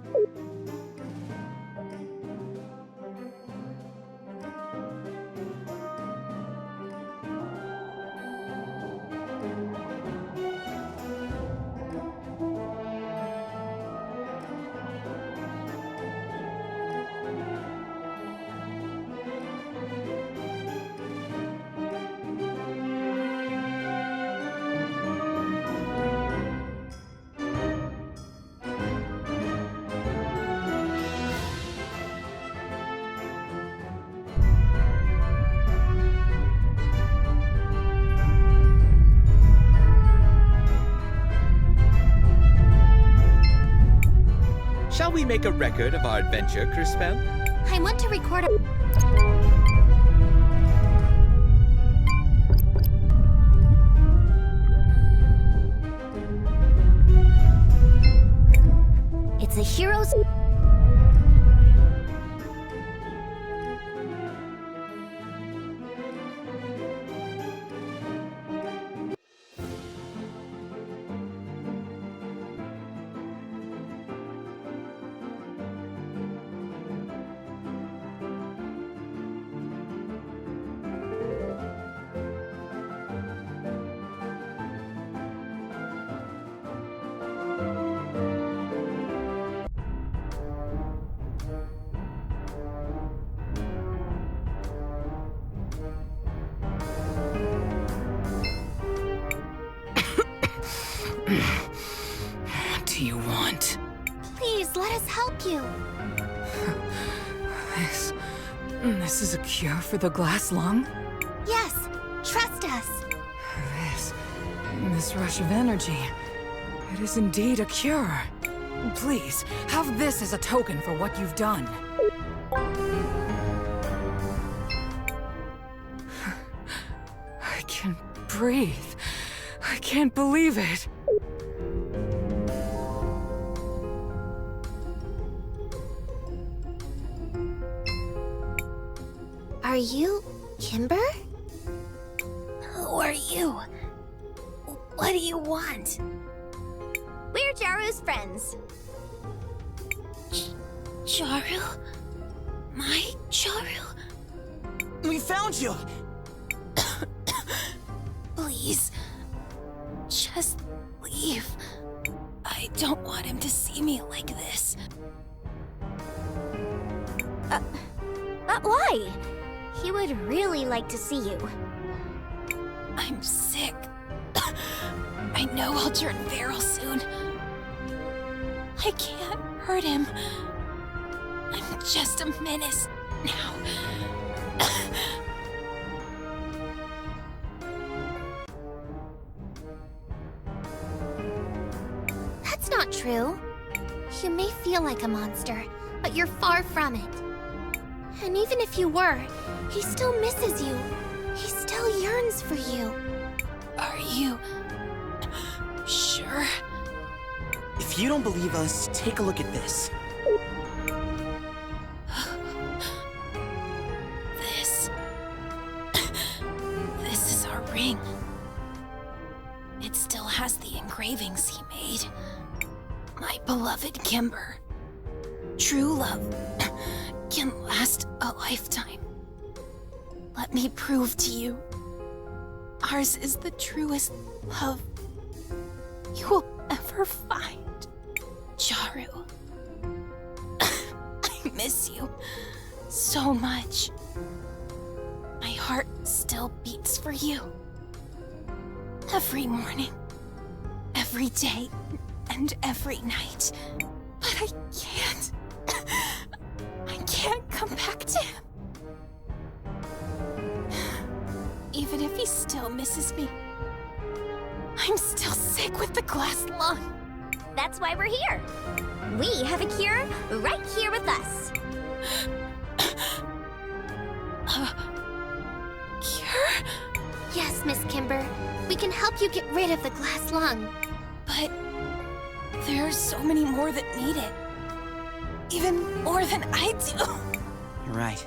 Shall we make a record of our adventure, Crisbell? I want to record a... It's a hero's... What do you want? Please, let us help you. This is a cure for the glass lung? Yes, trust us. This rush of energy. It is indeed a cure. Please, have this as a token for what you've done. I can breathe. I can't believe it. Are you Kimber? Who are you? What do you want? We're Jaru's friends. Jaru? My Jaru? We found you! Please, just leave. I don't want him to see me like this. Why? He would really like to see you. I'm sick. I know I'll turn feral soon. I can't hurt him. I'm just a menace now. That's not true. You may feel like a monster, but you're far from it. And even if you were, he still misses you. He still yearns for you. Are you sure? If you don't believe us, take a look at this. This is our ring. It still has the engravings he made. My beloved Kimber. True love can last a lifetime. Let me prove to you, ours is the truest love you will ever find. Jaru. I miss you so much. My heart still beats for you. Every morning, every day, and every night. But I can't. I can't come back to him. Even if he still misses me, I'm still sick with the glass lung. That's why we're here. We have a cure right here with us. Cure? Yes, Miss Kimber. We can help you get rid of the glass lung. But there are so many more that need it. Even more than I do. You're right.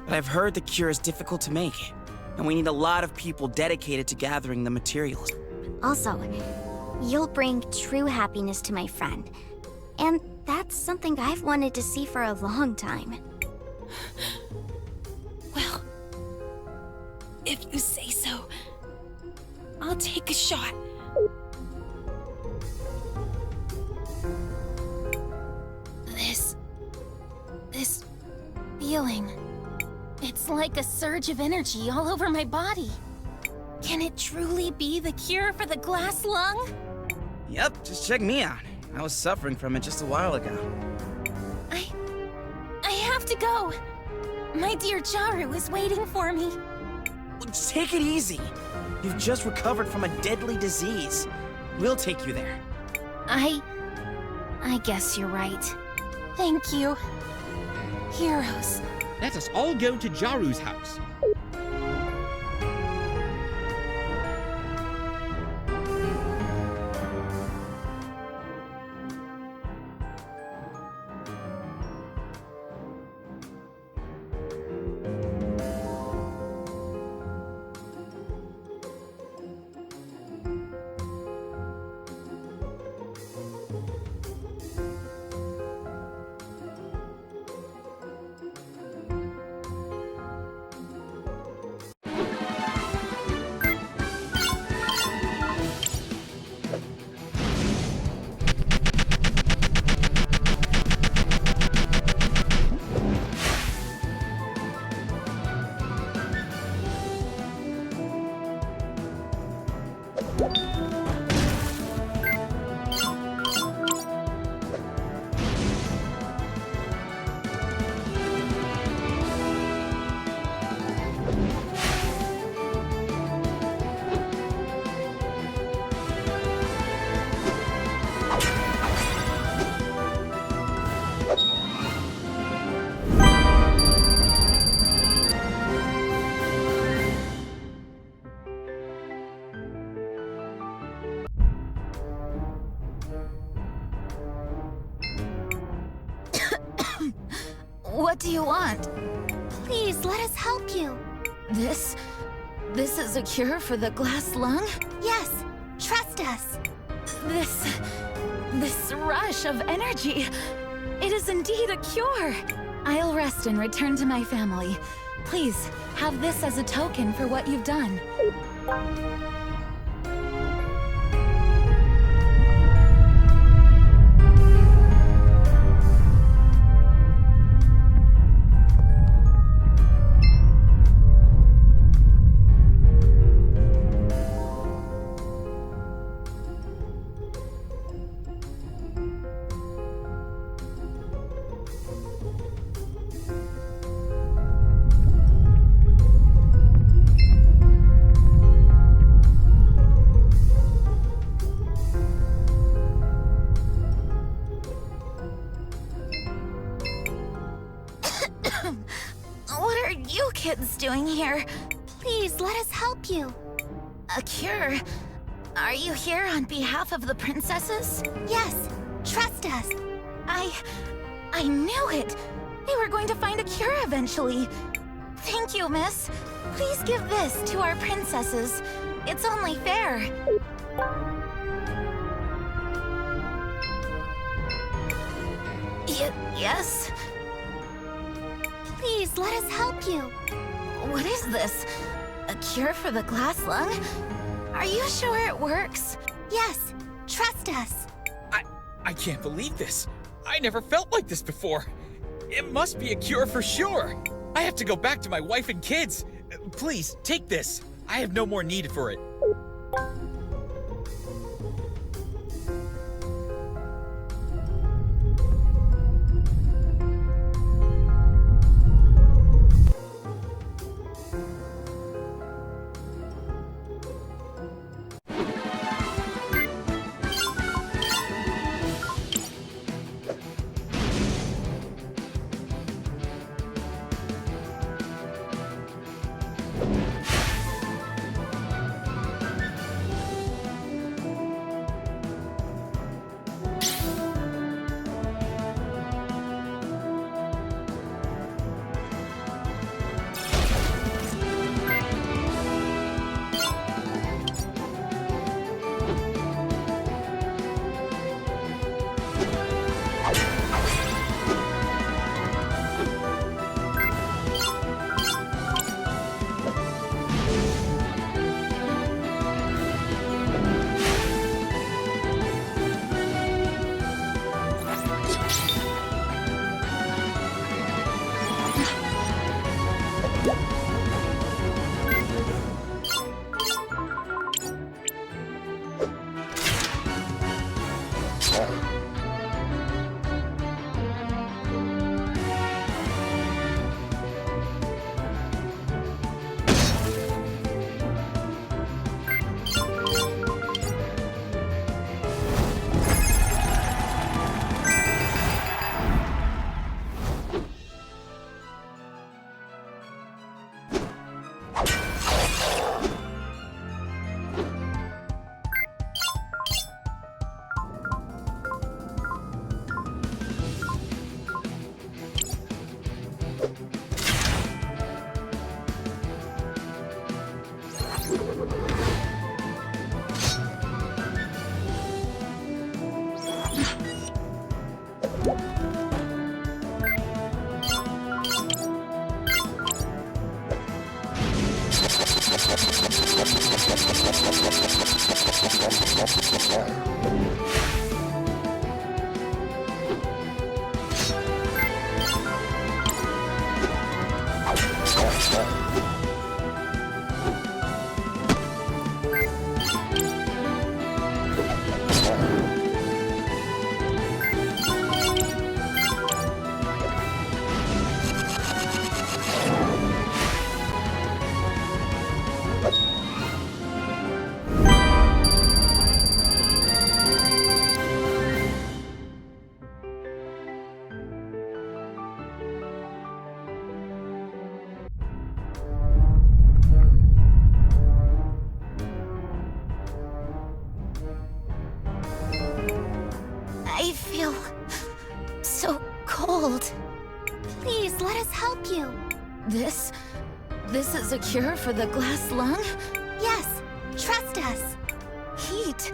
But I've heard the cure is difficult to make, and we need a lot of people dedicated to gathering the materials. Also, you'll bring true happiness to my friend. And that's something I've wanted to see for a long time. Well, if you say so, I'll take a shot. This feeling, it's like a surge of energy all over my body. Can it truly be the cure for the glass lung? Yep, just check me out. I was suffering from it just a while ago. I have to go. My dear Jaru is waiting for me. Take it easy. You've just recovered from a deadly disease. We'll take you there. I guess you're right. Thank you. Heroes. Let us all go to Jaru's house. What do you want? Please, let us help you. This is a cure for the glass lung? Yes, trust us. This rush of energy, it is indeed a cure. I'll rest and return to my family. Please, have this as a token for what you've done. are you kids doing here? Please, let us help you. A cure? Are you here on behalf of the princesses? Yes, trust us. I knew it. They were going to find a cure eventually. Thank you, miss. Please give this to our princesses. It's only fair. Yes? Please, let us help you. What is this? A cure for the glass lung? Are you sure it works? Yes, trust us. I can't believe this. I never felt like this before. It must be a cure for sure. I have to go back to my wife and kids. Please, take this. I have no more need for it. I feel so cold. Please, let us help you. This is a cure for the glass lung? Yes, trust us. Heat.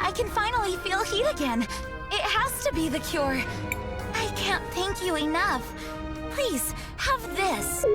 I can finally feel heat again. It has to be the cure. I can't thank you enough. Please, have this.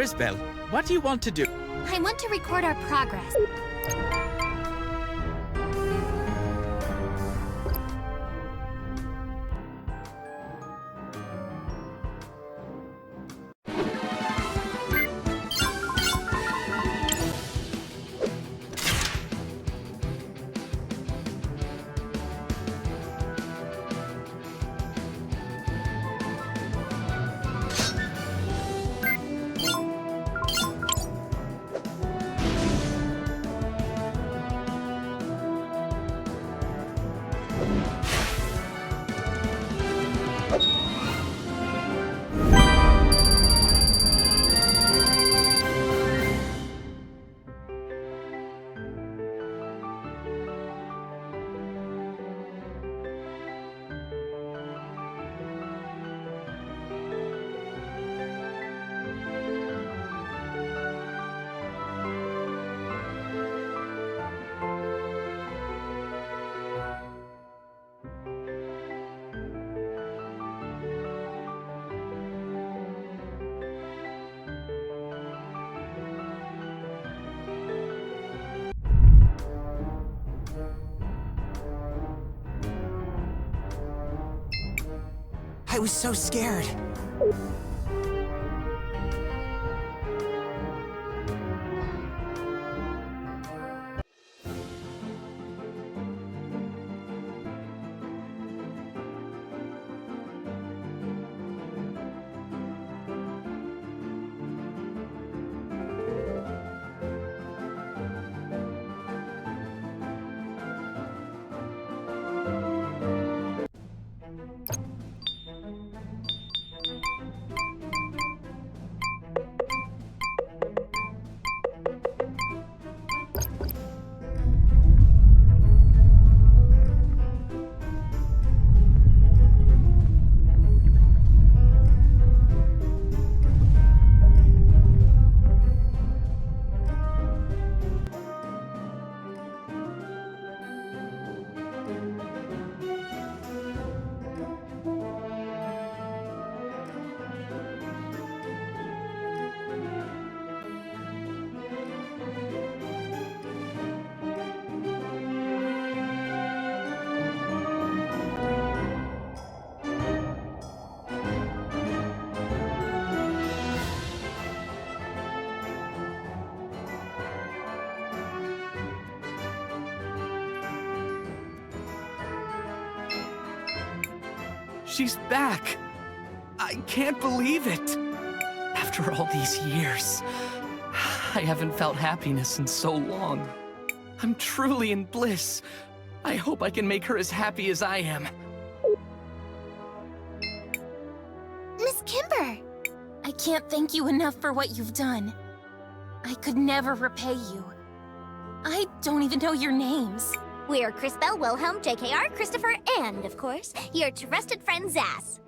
Crisbell, what do you want to do? I want to record our progress. I was so scared. She's back! I can't believe it! After all these years, I haven't felt happiness in so long. I'm truly in bliss. I hope I can make her as happy as I am. Miss Kimber! I can't thank you enough for what you've done. I could never repay you. I don't even know your names. We're Crisbell, Willhelm, JKR, Christopher, and, of course, your trusted friend Zaz.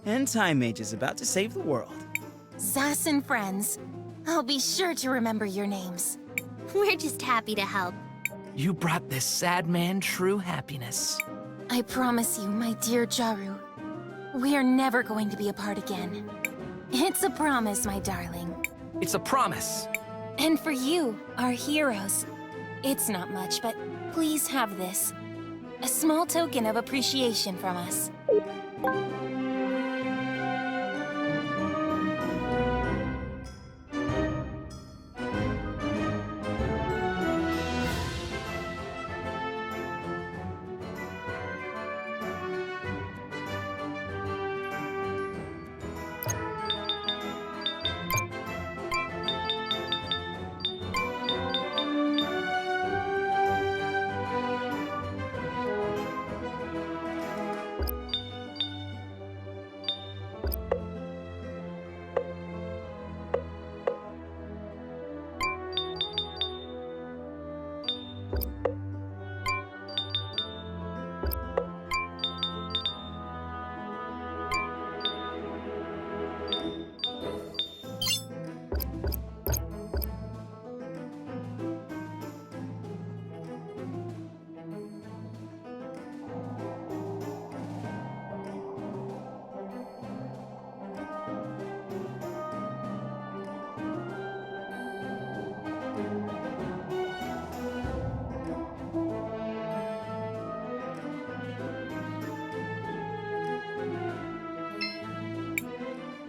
And Time Mage is about to save the world. Zaz and friends. I'll be sure to remember your names. We're just happy to help. You brought this sad man true happiness. I promise you, my dear Jaru, we are never going to be apart again. It's a promise, my darling. It's a promise. And for you, our heroes. It's not much, but please have this. A small token of appreciation from us.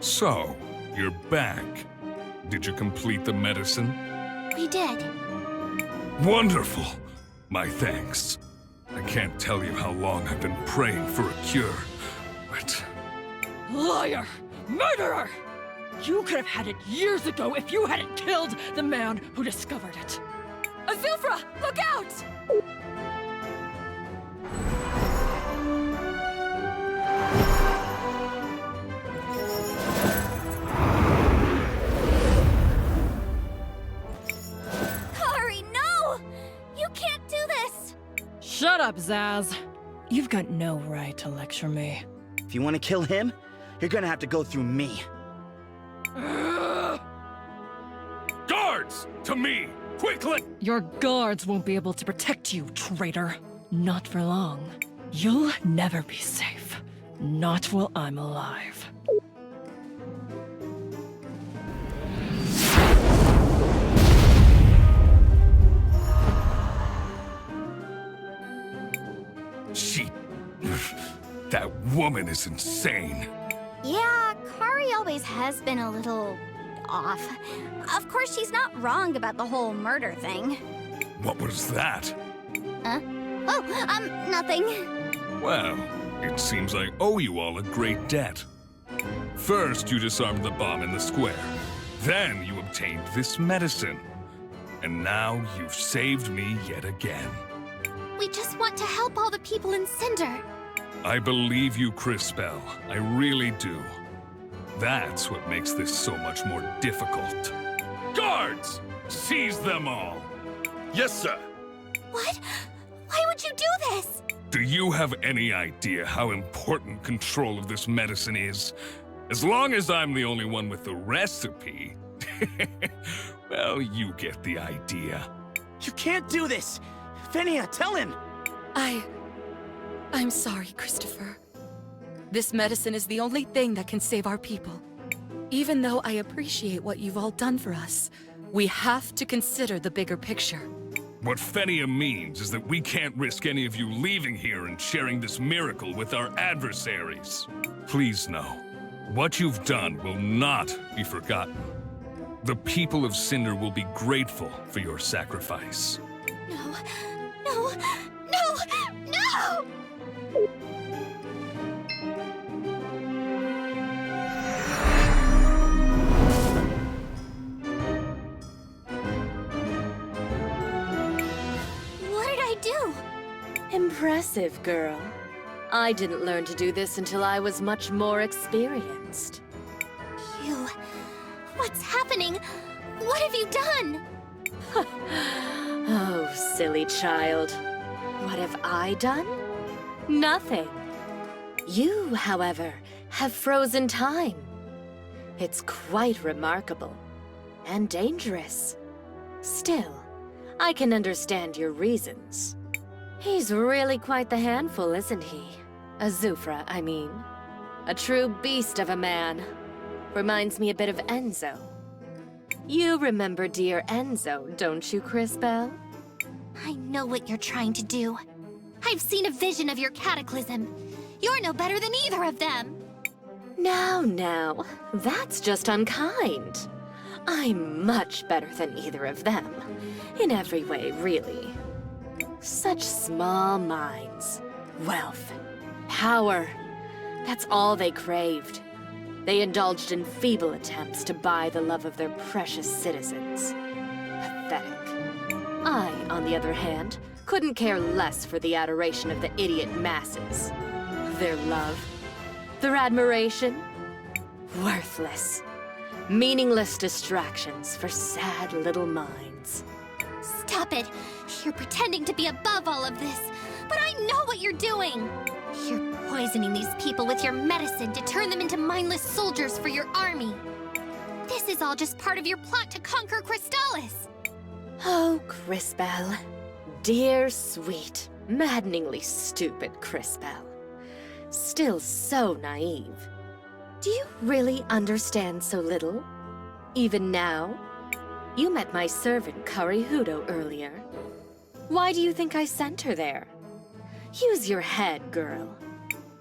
So, you're back. Did you complete the medicine? We did. Wonderful! My thanks. I can't tell you how long I've been praying for a cure, but... Liar! Murderer! You could have had it years ago if you hadn't killed the man who discovered it. Azufra, look out! Kari, no! You can't do this! Shut up, Zaz. You've got no right to lecture me. If you want to kill him, you're gonna have to go through me. Guards! To me! Quickly! Your guards won't be able to protect you, traitor. Not for long. You'll never be safe. Not while I'm alive. That woman is insane. Yeah, Kari always has been a little off. Of course, she's not wrong about the whole murder thing. What was that? Huh? Oh, nothing. Well, it seems I owe you all a great debt. First, you disarmed the bomb in the square. Then you obtained this medicine. And now you've saved me yet again. We just want to help all the people in Cinder. I believe you, Crisbell. I really do. That's what makes this so much more difficult. Guards! Seize them all! Yes, sir. What? Why would you do this? Do you have any idea how important control of this medicine is? As long as I'm the only one with the recipe, well, you get the idea. You can't do this! Fenia, tell him! I'm sorry, Christopher. This medicine is the only thing that can save our people. Even though I appreciate what you've all done for us, we have to consider the bigger picture. What Fenia means is that we can't risk any of you leaving here and sharing this miracle with our adversaries. Please know, what you've done will not be forgotten. The people of Cinder will be grateful for your sacrifice. No, no, no, no! What did I do? Impressive, girl. I didn't learn to do this until I was much more experienced. You... What's happening? What have you done? Oh, silly child. What have I done? Nothing. You, however, have frozen time. It's quite remarkable. And dangerous. Still, I can understand your reasons. He's really quite the handful, isn't he? Azufra, I mean. A true beast of a man. Reminds me a bit of Enzo. You remember dear Enzo, don't you, Crisbell? I know what you're trying to do. I've seen a vision of your cataclysm. You're no better than either of them. Now, that's just unkind. I'm much better than either of them. In every way, really. Such small minds. Wealth. Power. That's all they craved. They indulged in feeble attempts to buy the love of their precious citizens. Pathetic. I, on the other hand, couldn't care less for the adoration of the idiot masses. Their love. Their admiration. Worthless. Meaningless distractions for sad little minds. Stop it! You're pretending to be above all of this, but I know what you're doing! You're poisoning these people with your medicine to turn them into mindless soldiers for your army. This is all just part of your plot to conquer Crystallis. Oh, Crisbell. Dear, sweet, maddeningly stupid Crisbell. Still so naive. Do you really understand so little? Even now? You met my servant, Kari Hudo, earlier. Why do you think I sent her there? Use your head, girl.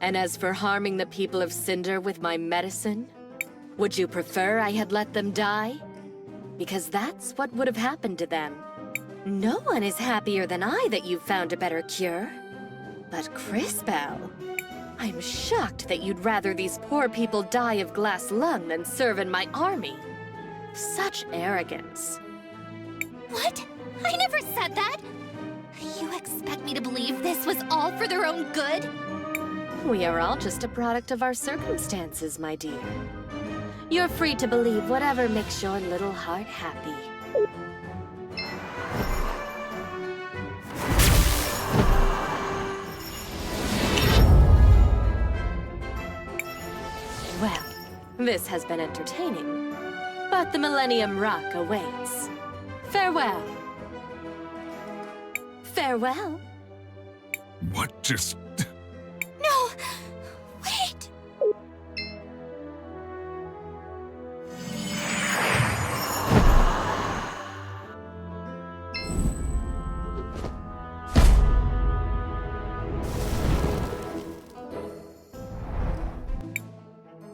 And as for harming the people of Cinder with my medicine, Would you prefer I had let them die? Because that's what would have happened to them. No one is happier than I that you've found a better cure. But Crisbell, I'm shocked that you'd rather these poor people die of glass lung than serve in my army. Such arrogance. What? I never said that! You expect me to believe this was all for their own good? We are all just a product of our circumstances, my dear. You're free to believe whatever makes your little heart happy. Well, this has been entertaining, but the Millennium Rock awaits. Farewell. Farewell. What just... No! Wait!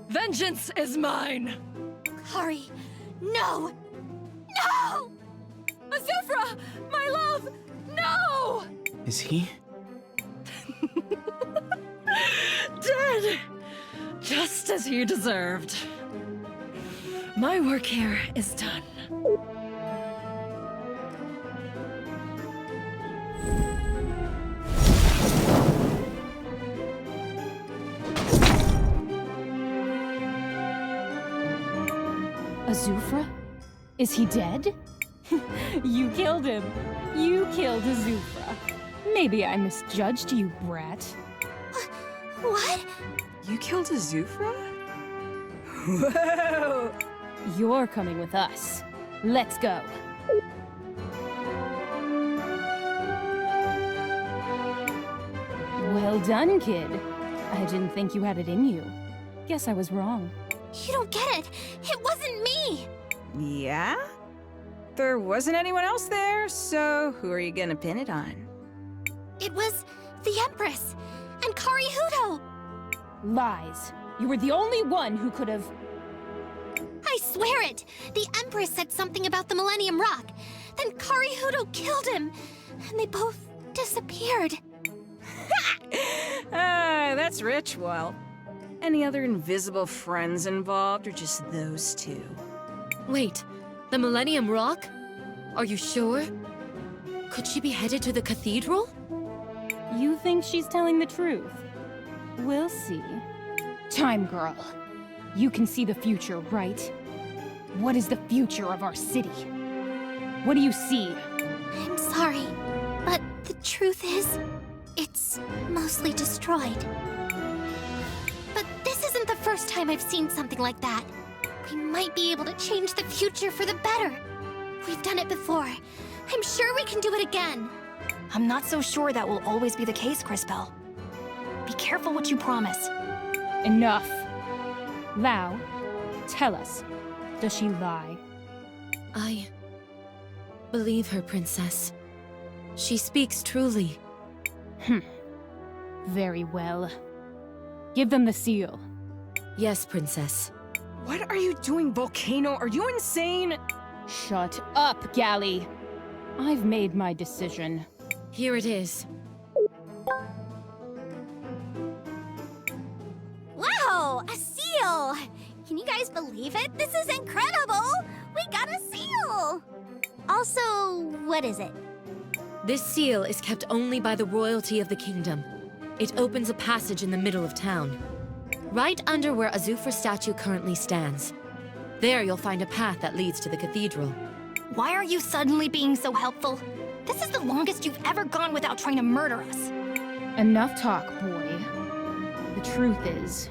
Vengeance is mine! Kari, no! No! Azufra! My love! No! Is he? Dead! Just as you deserved. My work here is done. Azufra? Is he dead? You killed him. You killed Azufra. Maybe I misjudged you, brat. What? You killed Azufra? Whoa! You're coming with us. Let's go. Well done, kid. I didn't think you had it in you. Guess I was wrong. You don't get it. It wasn't me. Yeah? There wasn't anyone else there, so who are you gonna pin it on? It was the Empress and Kari Hudo. Lies. You were the only one who could have... I swear it. The Empress said something about the Millennium Rock. Then Kari Hudo killed him, and they both disappeared. That's rich. Well, any other invisible friends involved, or just those two? Wait, the Millennium Rock? Are you sure? Could she be headed to the cathedral? You think she's telling the truth? We'll see. Time Girl. You can see the future, right? What is the future of our city? What do you see? I'm sorry, but the truth is, it's mostly destroyed. But this isn't the first time I've seen something like that. We might be able to change the future for the better. We've done it before. I'm sure we can do it again. I'm not so sure that will always be the case, Crisbell. Be careful what you promise. Enough. Lau, tell us, does she lie? I believe her, Princess. She speaks truly. Very well. Give them the seal. Yes, Princess. What are you doing, Volcano? Are you insane? Shut up, Galley. I've made my decision. Here it is. Wow, a seal! Can you guys believe it? This is incredible! We got a seal! Also, what is it? This seal is kept only by the royalty of the kingdom. It opens a passage in the middle of town, right under where Azufra's statue currently stands. There you'll find a path that leads to the cathedral. Why are you suddenly being so helpful? This is the longest you've ever gone without trying to murder us. Enough talk, boy. The truth is,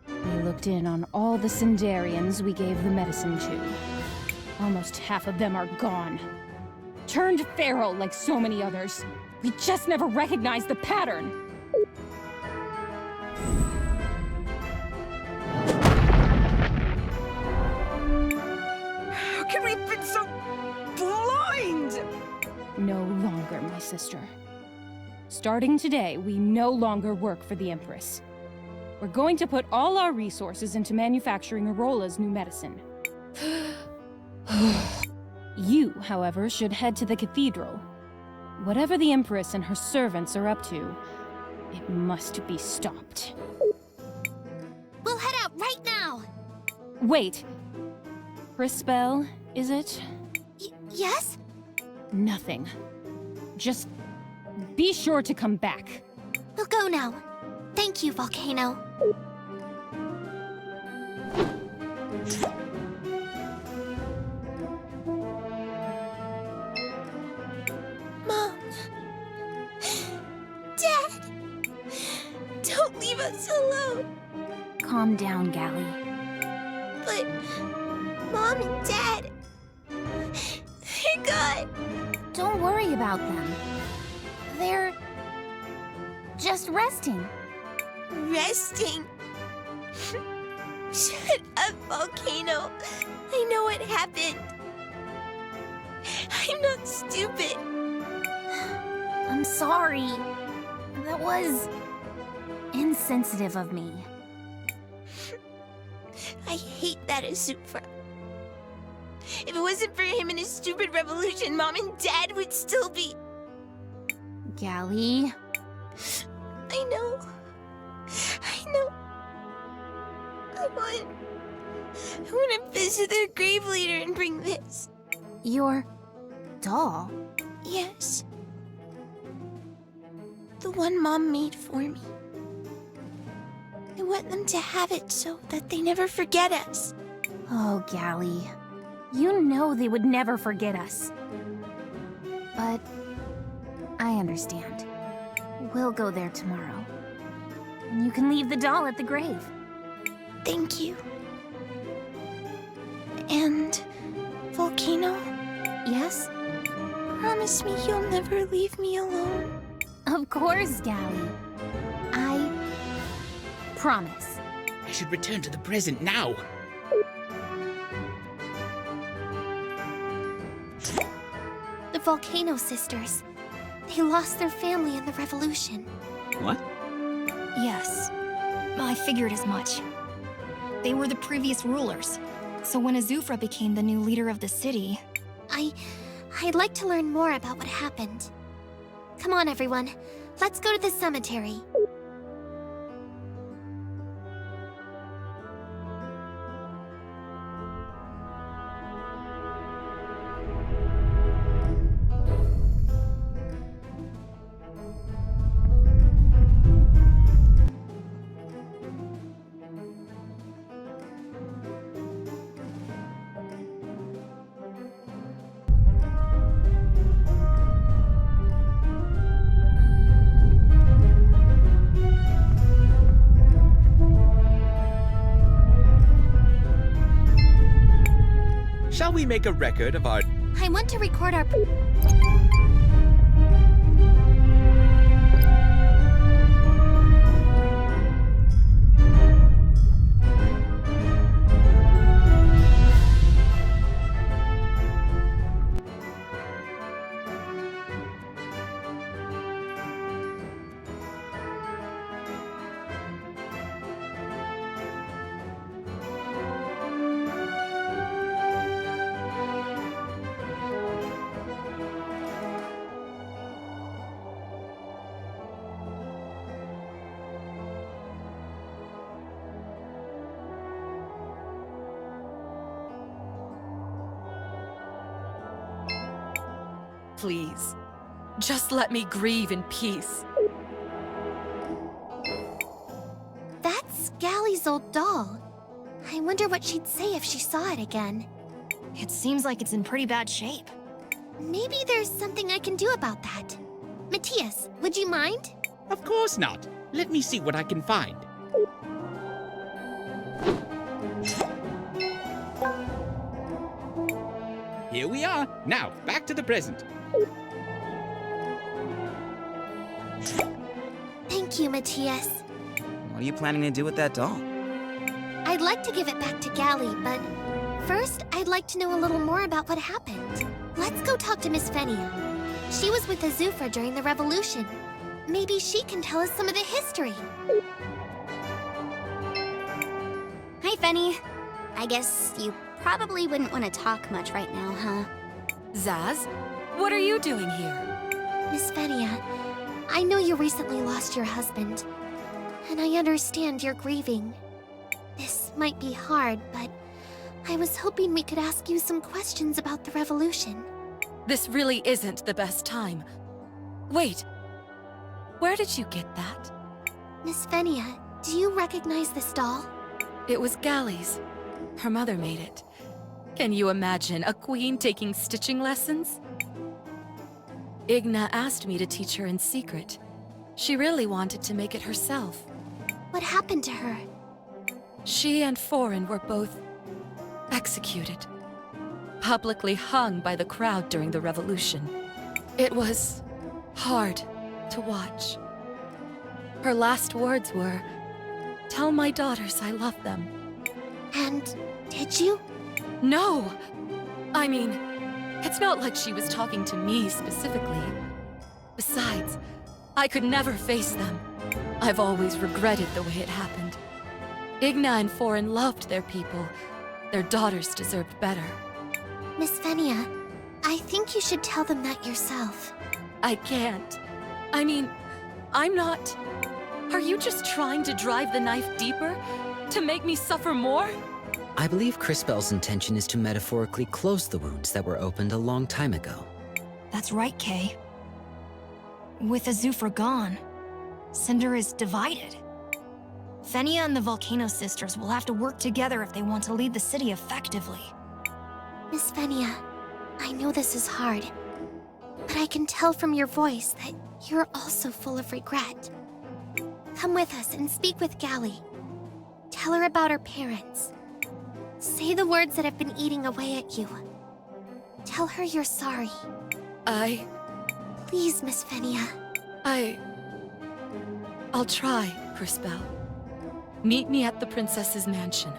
we looked in on all the Cinderians we gave the medicine to. Almost half of them are gone. Turned feral like so many others. We just never recognized the pattern. How can we have been so blind? No longer, my sister. Starting today, we no longer work for the Empress. We're going to put all our resources into manufacturing Arola's new medicine. You, however, should head to the cathedral. Whatever the Empress and her servants are up to, it must be stopped. We'll head out right now! Wait. Crisbell, is it? Yes? Nothing. Just be sure to come back. We'll go now. Thank you, Volcano. Mom. Dad. Don't leave us alone. Calm down, Gally. But Mom and Dad, they're gone. Don't worry about them. They're just resting. Resting? Shut up, Volcano. I know what happened. I'm not stupid. I'm sorry. That was insensitive of me. I hate that Azufra. If it wasn't for him and his stupid revolution, Mom and Dad would still be... Gally. I know. I want to visit their grave leader and bring this. Your doll? Yes. The one Mom made for me. I want them to have it so that they never forget us. Oh, Gally. You know they would never forget us. But I understand. We'll go there tomorrow. And you can leave the doll at the grave. Thank you. And Volcano? Yes? Promise me you'll never leave me alone. Of course, Gally. I promise. I should return to the present now. The Volcano sisters. They lost their family in the revolution. What? Yes. I figured as much. They were the previous rulers. So when Azufra became the new leader of the city... I'd like to learn more about what happened. Come on, everyone. Let's go to the cemetery. Shall we make a record of our... I want to record our... Please, just let me grieve in peace. That's Gally's old doll. I wonder what she'd say if she saw it again. It seems like it's in pretty bad shape. Maybe there's something I can do about that. Matias, would you mind? Of course not. Let me see what I can find. Here we are. Now, back to the present. Thank you, Matias. What are you planning to do with that doll? I'd like to give it back to Gally, but first, I'd like to know a little more about what happened. Let's go talk to Miss Fenia. She was with Azufra during the revolution. Maybe she can tell us some of the history. Hi, Fenny. I guess you probably wouldn't want to talk much right now, huh? Zaz, what are you doing here? Miss Fenia, I know you recently lost your husband, and I understand you're grieving. This might be hard, but I was hoping we could ask you some questions about the revolution. This really isn't the best time. Wait, where did you get that? Miss Fenia, do you recognize this doll? It was Galli's. Her mother made it. Can you imagine a queen taking stitching lessons? Igna asked me to teach her in secret. She really wanted to make it herself. What happened to her? She and Foreign were both executed. Publicly hung by the crowd during the revolution. It was hard to watch. Her last words were, "Tell my daughters I love them." And did you? No! I mean, it's not like she was talking to me specifically. Besides, I could never face them. I've always regretted the way it happened. Igna and Foreign loved their people. Their daughters deserved better. Miss Fenia, I think you should tell them that yourself. I can't. I mean, I'm not... Are you just trying to drive the knife deeper? To make me suffer more? I believe Crisbell's intention is to metaphorically close the wounds that were opened a long time ago. That's right, Kay. With Azufra gone, Cinder is divided. Fenia and the Volcano Sisters will have to work together if they want to lead the city effectively. Miss Fenia, I know this is hard, but I can tell from your voice that you're also full of regret. Come with us and speak with Galli. Tell her about her parents. Say the words that have been eating away at you. Tell her you're sorry. Please, Miss Fenia. I'll try, Crisbell. Meet me at the princess's mansion.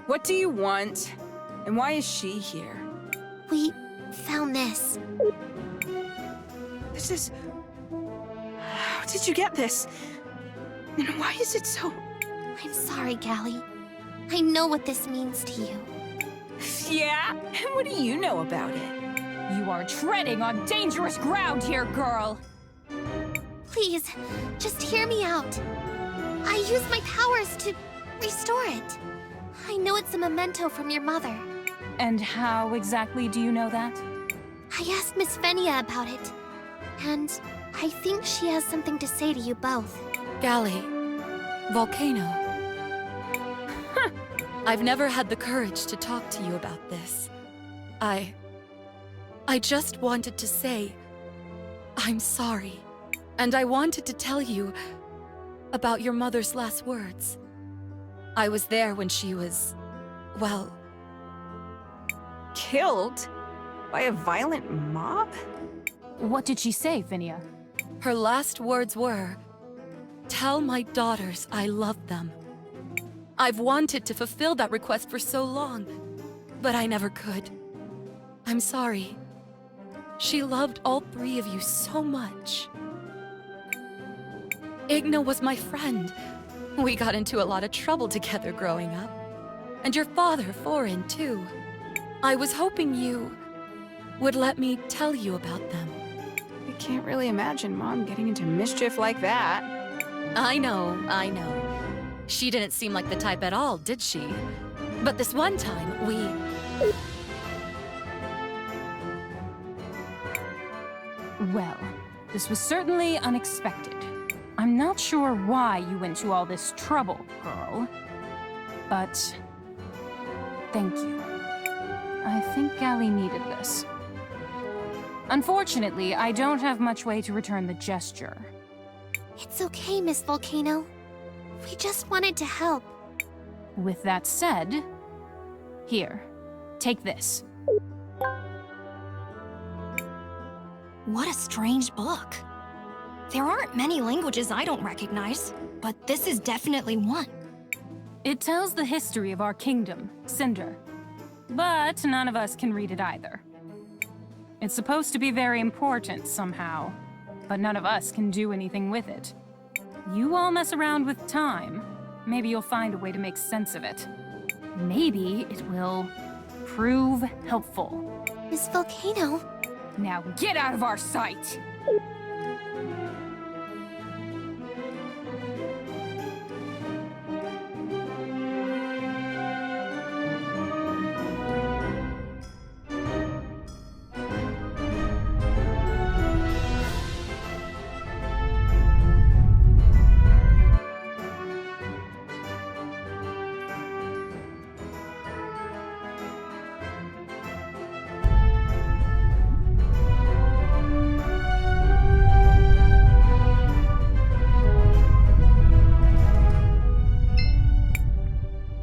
What do you want? And why is she here? We found this. This is... How did you get this? And why is it so... I'm sorry, Galli. I know what this means to you. Yeah? And what do you know about it? You are treading on dangerous ground here, girl! Please, just hear me out. I used my powers to restore it. I know it's a memento from your mother. And how exactly do you know that? I asked Miss Fenia about it, and I think she has something to say to you both. Galli, Volcano. I've never had the courage to talk to you about this. I just wanted to say, I'm sorry. And I wanted to tell you about your mother's last words. I was there when she was, well... Killed? By a violent mob? What did she say, Fenia? Her last words were, "Tell my daughters I love them." I've wanted to fulfill that request for so long, but I never could. I'm sorry. She loved all three of you so much. Igna was my friend. We got into a lot of trouble together growing up. And your father, Foreign, too. I was hoping you... would let me tell you about them. I can't really imagine Mom getting into mischief like that. I know. She didn't seem like the type at all, did she? But this one time, we... Well, this was certainly unexpected. I'm not sure why you went to all this trouble, girl. But... thank you. I think Gally needed this. Unfortunately, I don't have much way to return the gesture. It's okay, Miss Volcano. We just wanted to help. With that said, here, take this. What a strange book. There aren't many languages I don't recognize, but this is definitely one. It tells the history of our kingdom, Cinder. But none of us can read it either. It's supposed to be very important somehow, but none of us can do anything with it. You all mess around with time. Maybe you'll find a way to make sense of it. Maybe it will prove helpful. Miss Volcano? Now get out of our sight!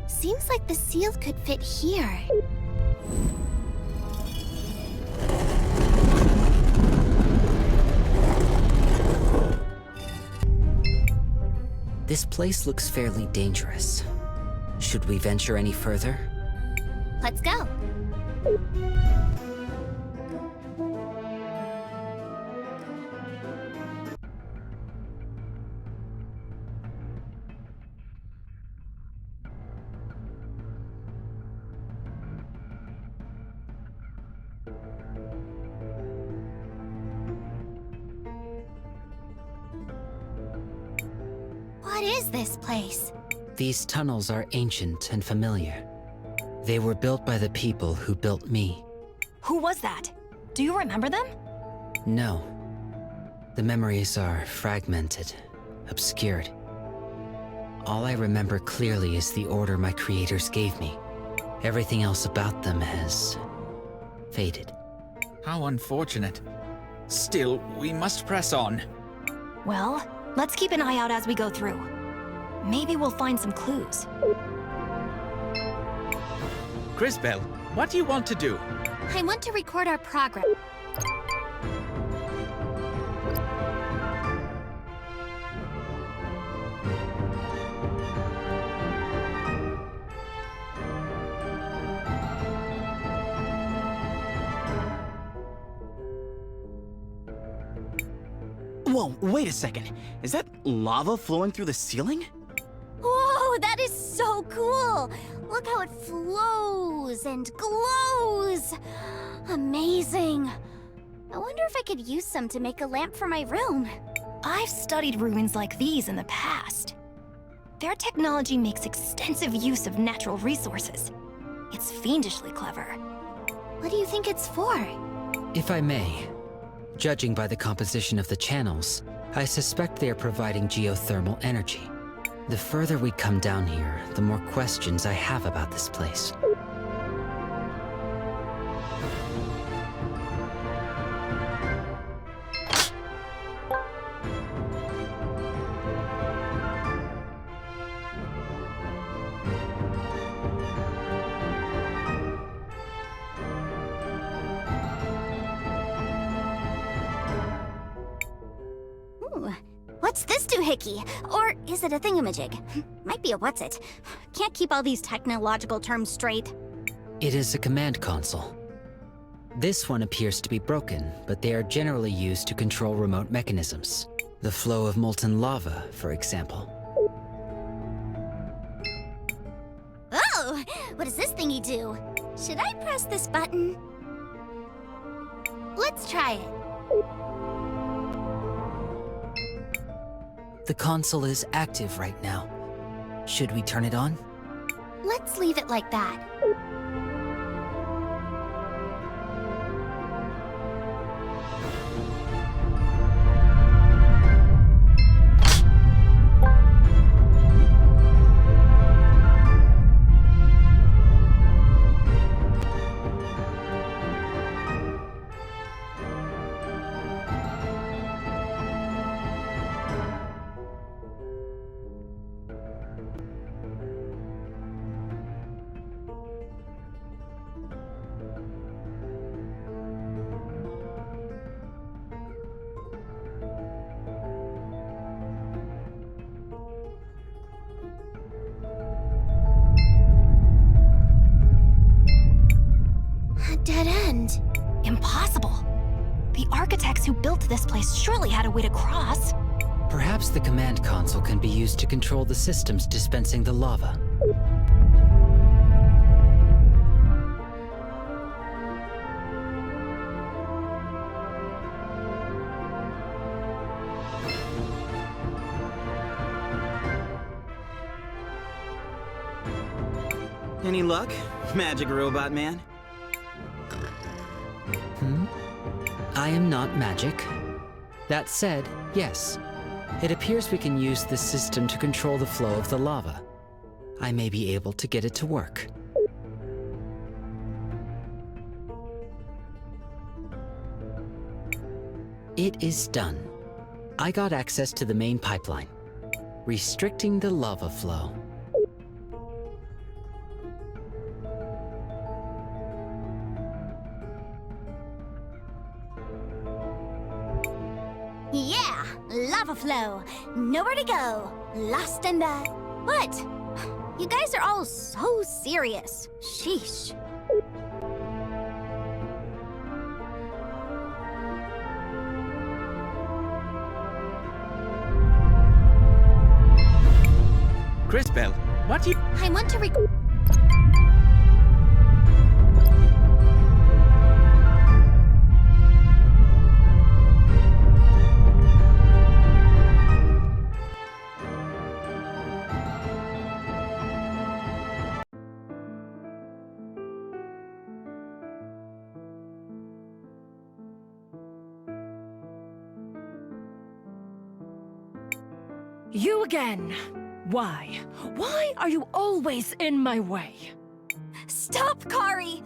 Seems like the seal could fit here. This place looks fairly dangerous. Should we venture any further? Let's go. What is this place? These tunnels are ancient and familiar. They were built by the people who built me. Who was that? Do you remember them? No. The memories are fragmented, obscured. All I remember clearly is the order my creators gave me. Everything else about them has faded. How unfortunate. Still, we must press on. Well, let's keep an eye out as we go through. Maybe we'll find some clues. Crisbell, what do you want to do? I want to record our progress. Whoa, wait a second. Is that lava flowing through the ceiling? Whoa, that is so cool! Look how it flows and glows! Amazing! I wonder if I could use some to make a lamp for my room. I've studied ruins like these in the past. Their technology makes extensive use of natural resources. It's fiendishly clever. What do you think it's for? If I may, judging by the composition of the channels, I suspect they are providing geothermal energy. The further we come down here, the more questions I have about this place. What's this doohickey? Or is it a thingamajig? Might be a what's-it. Can't keep all these technological terms straight. It is a command console. This one appears to be broken, but they are generally used to control remote mechanisms. The flow of molten lava, for example. Oh! What does this thingy do? Should I press this button? Let's try it. The console is active right now. Should we turn it on? Let's leave it like that. Dead end. Impossible. The architects who built this place surely had a way to cross. Perhaps the command console can be used to control the systems dispensing the lava. Any luck, magic robot man? I am not magic. That said, yes. It appears we can use this system to control the flow of the lava. I may be able to get it to work. It is done. I got access to the main pipeline, restricting the lava flow. Yeah, lava flow. Nowhere to go. Lost in the... What? You guys are all so serious. Sheesh. Crisbell, what do you... I want to You again. Why? Why are you always in my way? Stop, Kari!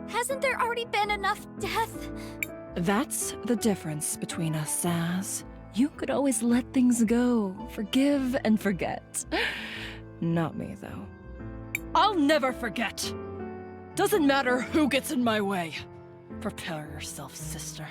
Hasn't there already been enough death? That's the difference between us, Saz. You could always let things go, forgive and forget. Not me, though. I'll never forget. Doesn't matter who gets in my way. Prepare yourself, sister.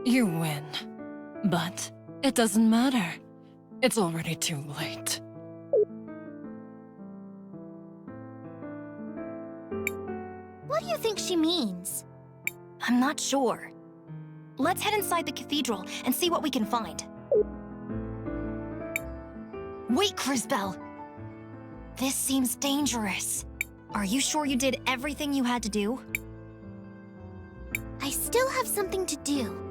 You win. But it doesn't matter. It's already too late. What do you think she means? I'm not sure. Let's head inside the cathedral and see what we can find. Wait, Crisbell! This seems dangerous. Are you sure you did everything you had to do? I still have something to do.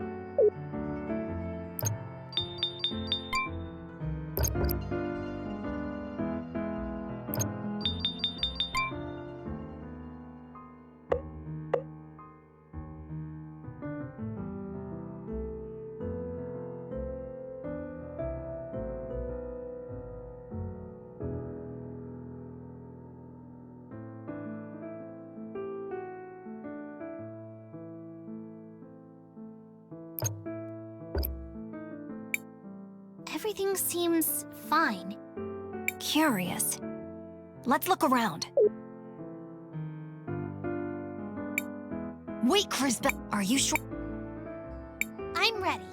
Everything seems fine. Curious. Let's look around. Wait, Crisbell, are you sure? I'm ready.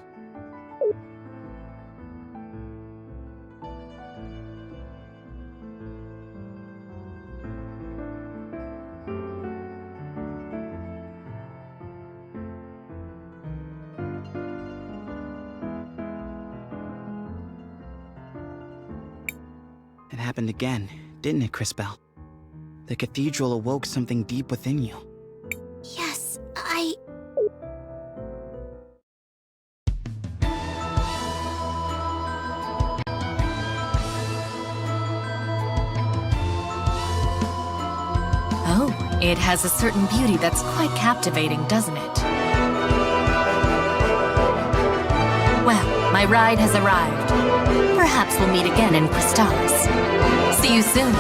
It happened again, didn't it, Crisbell? The cathedral awoke something deep within you. Yes, Oh, it has a certain beauty that's quite captivating, doesn't it? Well, my ride has arrived. Perhaps we'll meet again in CRIS TALES. See you soon.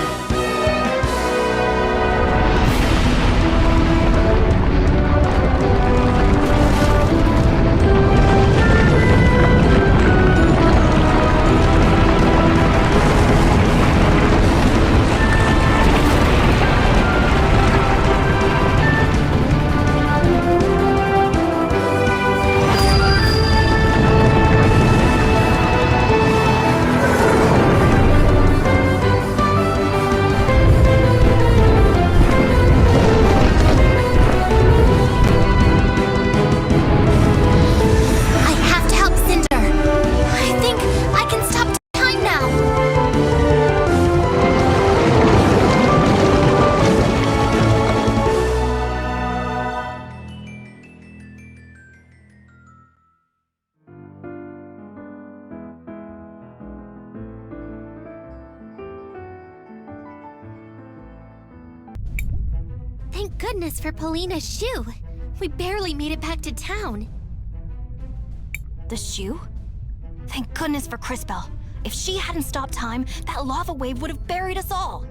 Thank goodness for Polina's shoe. We barely made it back to town. The shoe? Thank goodness for Crisbell. If she hadn't stopped time, that lava wave would have buried us all.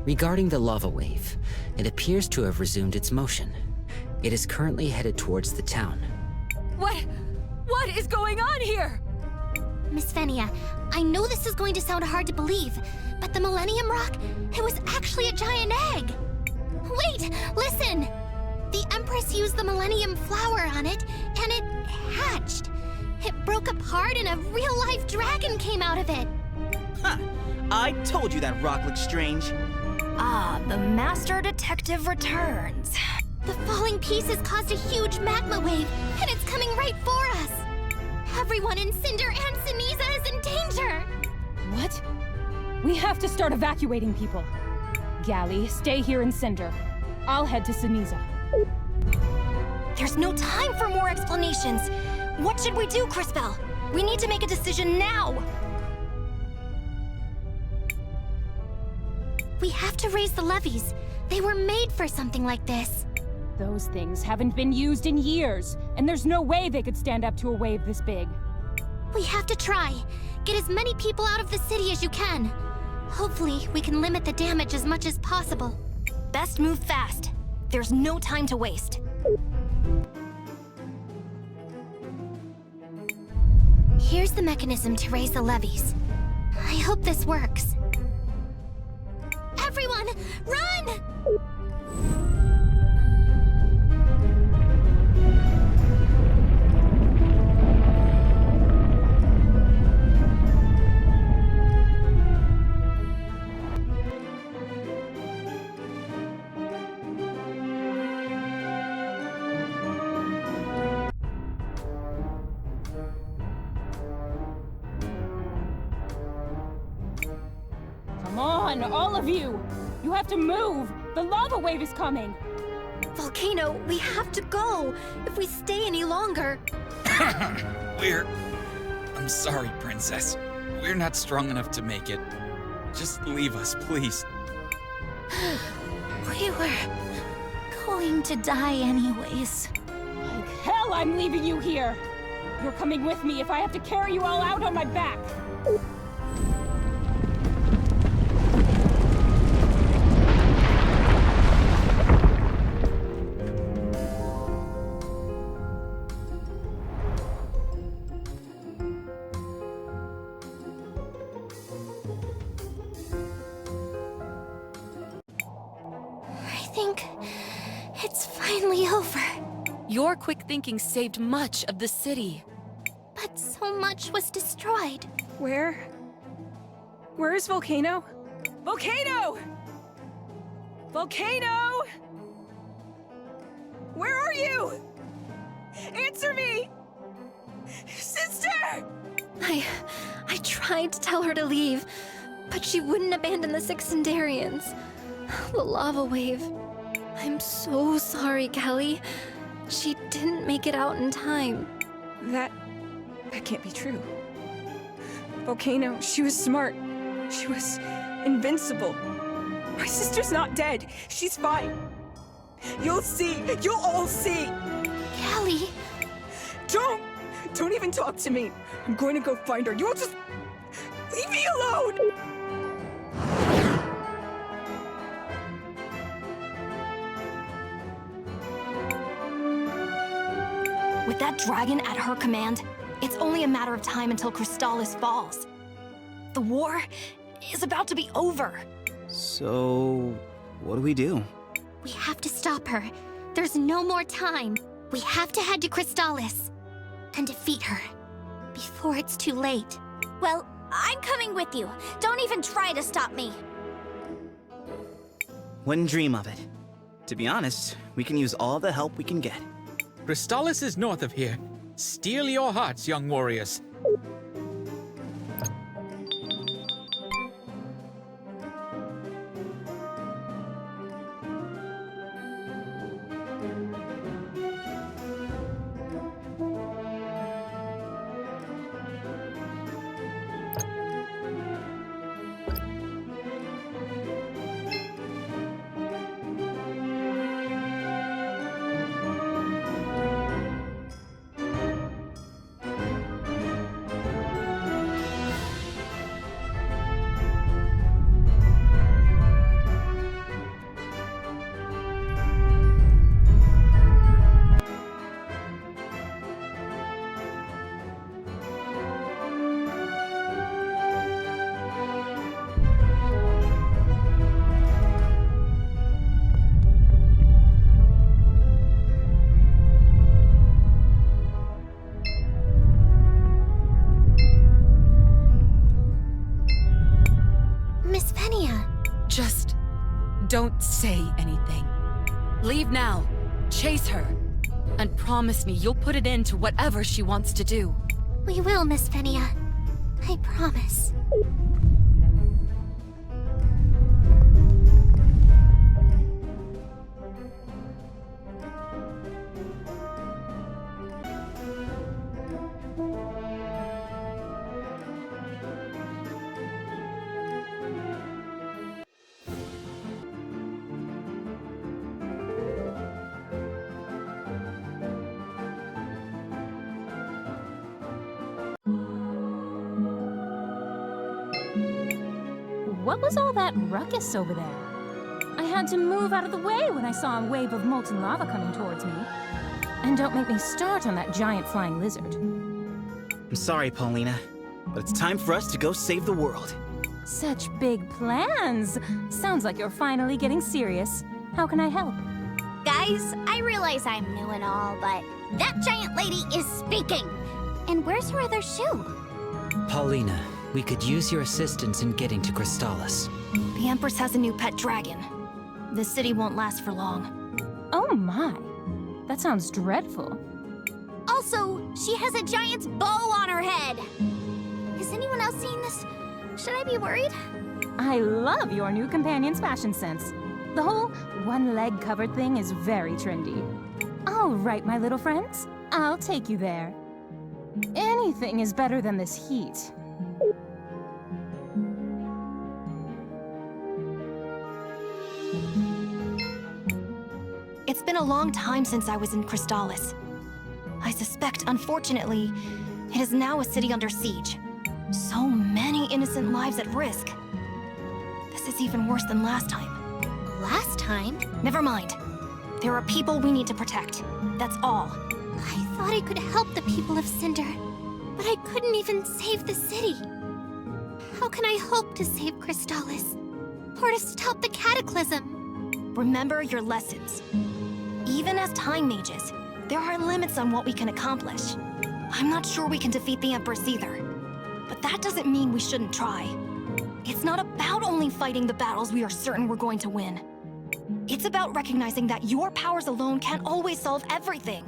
Regarding the lava wave, it appears to have resumed its motion. It is currently headed towards the town. What is going on here? Miss Fenia, I know this is going to sound hard to believe, but the Millennium Rock, it was actually a giant egg. Wait, listen! The Empress used the Millennium Flower on it, and it hatched. It broke apart and a real-life dragon came out of it. Huh! I told you that rock looked strange. Ah, the Master Detective returns. The falling pieces caused a huge magma wave, and it's coming right for us. Everyone in Cinder and Ceniza is in danger. What? We have to start evacuating people. Gally, stay here in Cinder. I'll head to Ceniza. There's no time for more explanations. What should we do, Crisbell? We need to make a decision now. We have to raise the levees. They were made for something like this. Those things haven't been used in years, and there's no way they could stand up to a wave this big. We have to try. Get as many people out of the city as you can. Hopefully, we can limit the damage as much as possible. Best move fast. There's no time to waste. Here's the mechanism to raise the levees. I hope this works. Everyone, run! on, all of you! You have to move! The lava wave is coming! Volcano, we have to go! If we stay any longer... I'm sorry, Princess. We're not strong enough to make it. Just leave us, please. We were going to die anyways. Like hell, I'm leaving you here! You're coming with me if I have to carry you all out on my back! Over. Your quick thinking saved much of the city. But so much was destroyed. Where is Volcano? Volcano! Volcano! Where are you? Answer me! Sister! I tried to tell her to leave, but she wouldn't abandon the Sixendarians. The lava wave. I'm so sorry, Kelly. She didn't make it out in time. That can't be true. Volcano, she was smart. She was invincible. My sister's not dead. She's fine. You'll see. You'll all see. Kelly. Don't even talk to me. I'm going to go find her. You'll just leave me alone. With that dragon at her command, it's only a matter of time until Crystallis falls. The war is about to be over. So, what do we do? We have to stop her. There's no more time. We have to head to Crystallis and defeat her before it's too late. Well, I'm coming with you. Don't even try to stop me. Wouldn't dream of it. To be honest, we can use all the help we can get. Crystallis is north of here. Steel your hearts, young warriors. Don't say anything. Leave now. Chase her. And promise me you'll put it into whatever she wants to do. We will, Miss Fenia. I promise. What was all that ruckus over there? I had to move out of the way when I saw a wave of molten lava coming towards me. And don't make me start on that giant flying lizard. I'm sorry, Paulina, but it's time for us to go save the world. Such big plans! Sounds like you're finally getting serious. How can I help? Guys, I realize I'm new and all, but that giant lady is speaking! And where's her other shoe? Paulina, we could use your assistance in getting to Crystallis. The Empress has a new pet dragon. The city won't last for long. Oh my. That sounds dreadful. Also, she has a giant's bow on her head. Has anyone else seen this? Should I be worried? I love your new companion's fashion sense. The whole one-leg covered thing is very trendy. All right, my little friends, I'll take you there. Anything is better than this heat. It's been a long time since I was in Crystalis. I suspect, unfortunately, it is now a city under siege. So many innocent lives at risk. This is even worse than last time. Last time? Never mind. There are people we need to protect. That's all. I thought I could help the people of Cinder, but I couldn't even save the city. How can I hope to save Crystalis? Or to stop the cataclysm? Remember your lessons. Even as time mages, there are limits on what we can accomplish. I'm not sure we can defeat the Empress either. But that doesn't mean we shouldn't try. It's not about only fighting the battles we are certain we're going to win. It's about recognizing that your powers alone can't always solve everything.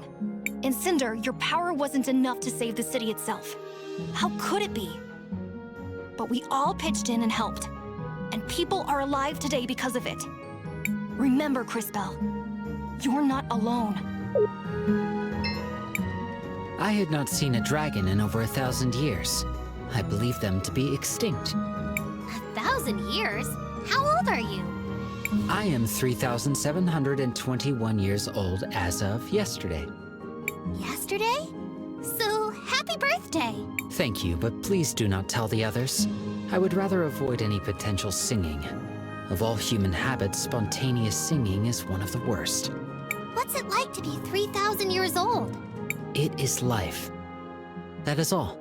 In Cinder, your power wasn't enough to save the city itself. How could it be? But we all pitched in and helped. And people are alive today because of it. Remember, Crisbell, you're not alone. I had not seen a dragon in over 1,000 years. I believe them to be extinct. 1,000 years? How old are you? I am 3,721 years old as of yesterday. Yesterday? So, happy birthday! Thank you, but please do not tell the others. I would rather avoid any potential singing. Of all human habits, spontaneous singing is one of the worst. What's it like to be 3,000 years old? It is life. That is all.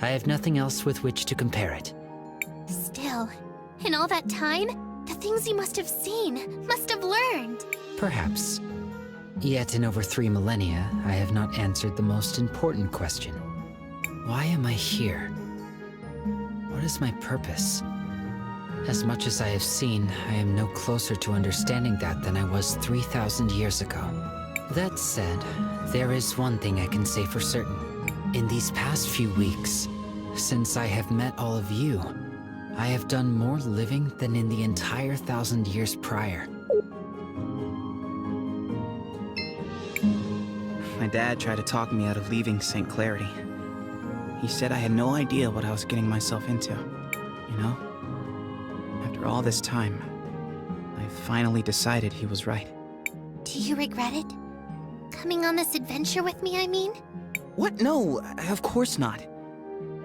I have nothing else with which to compare it. Still, in all that time, the things you must have seen, must have learned. Perhaps. Yet in over 3 millennia, I have not answered the most important question. Why am I here? What is my purpose? As much as I have seen, I am no closer to understanding that than I was 3,000 years ago. That said, there is one thing I can say for certain. In these past few weeks, since I have met all of you, I have done more living than in the entire 1,000 years prior. My dad tried to talk me out of leaving St. Clarity. He said I had no idea what I was getting myself into. You know? After all this time, I finally decided he was right. Do you regret it? Coming on this adventure with me, I mean? What? No, of course not.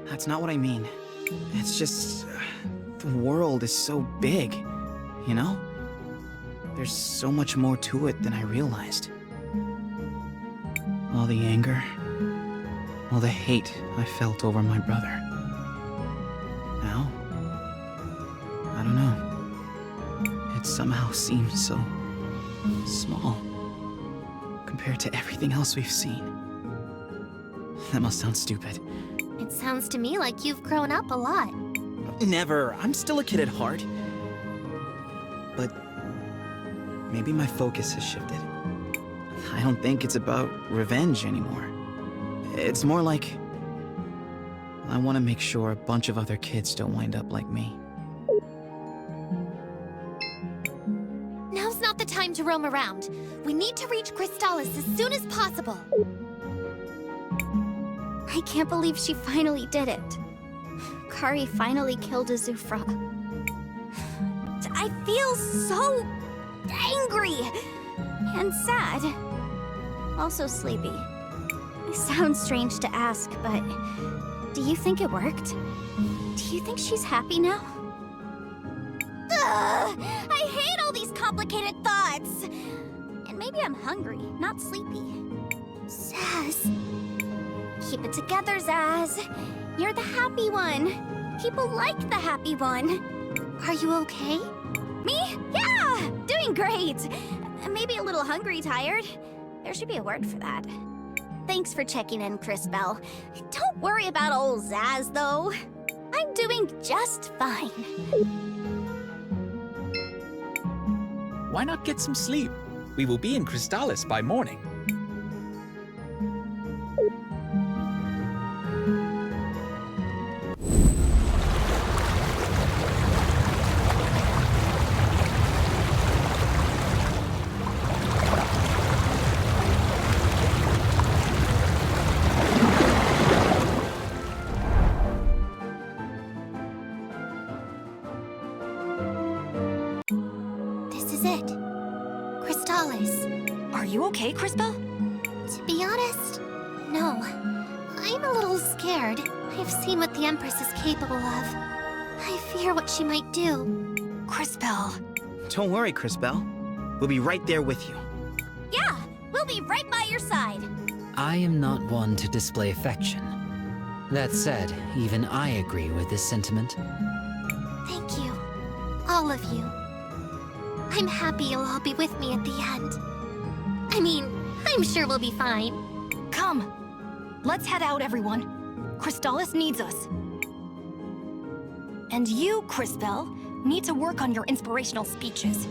That's not what I mean. It's just... the world is so big, you know? There's so much more to it than I realized. All the anger, all the hate I felt over my brother. Now, I don't know. It somehow seems so small compared to everything else we've seen. That must sound stupid. It sounds to me like you've grown up a lot. Never. I'm still a kid at heart. But maybe my focus has shifted. I don't think it's about revenge anymore. It's more like I want to make sure a bunch of other kids don't wind up like me. Now's not the time to roam around. We need to reach Crystalis as soon as possible. I can't believe she finally did it. Kari finally killed Azufra. I feel so angry and sad. Also sleepy. It sounds strange to ask, but do you think it worked? Do you think she's happy now? Ugh, I hate all these complicated thoughts. And maybe I'm hungry, not sleepy. Zaz. Keep it together, Zaz. You're the happy one. People like the happy one. Are you okay? Me? Yeah! Doing great. Maybe a little hungry, tired. There should be a word for that. Thanks for checking in, Crisbell. Don't worry about old Zaz, though. I'm doing just fine. Why not get some sleep? We will be in Crystalis by morning. Cristalis. Are you okay, Crisbell? To be honest, no. I'm a little scared. I've seen what the Empress is capable of. I fear what she might do. Crisbell. Don't worry, Crisbell. We'll be right there with you. Yeah, we'll be right by your side. I am not one to display affection. That said, even I agree with this sentiment. Thank you. All of you. I'm happy you'll all be with me at the end. I mean, I'm sure we'll be fine. Come. Let's head out, everyone. Cristalis needs us. And you, Crisbell, need to work on your inspirational speeches.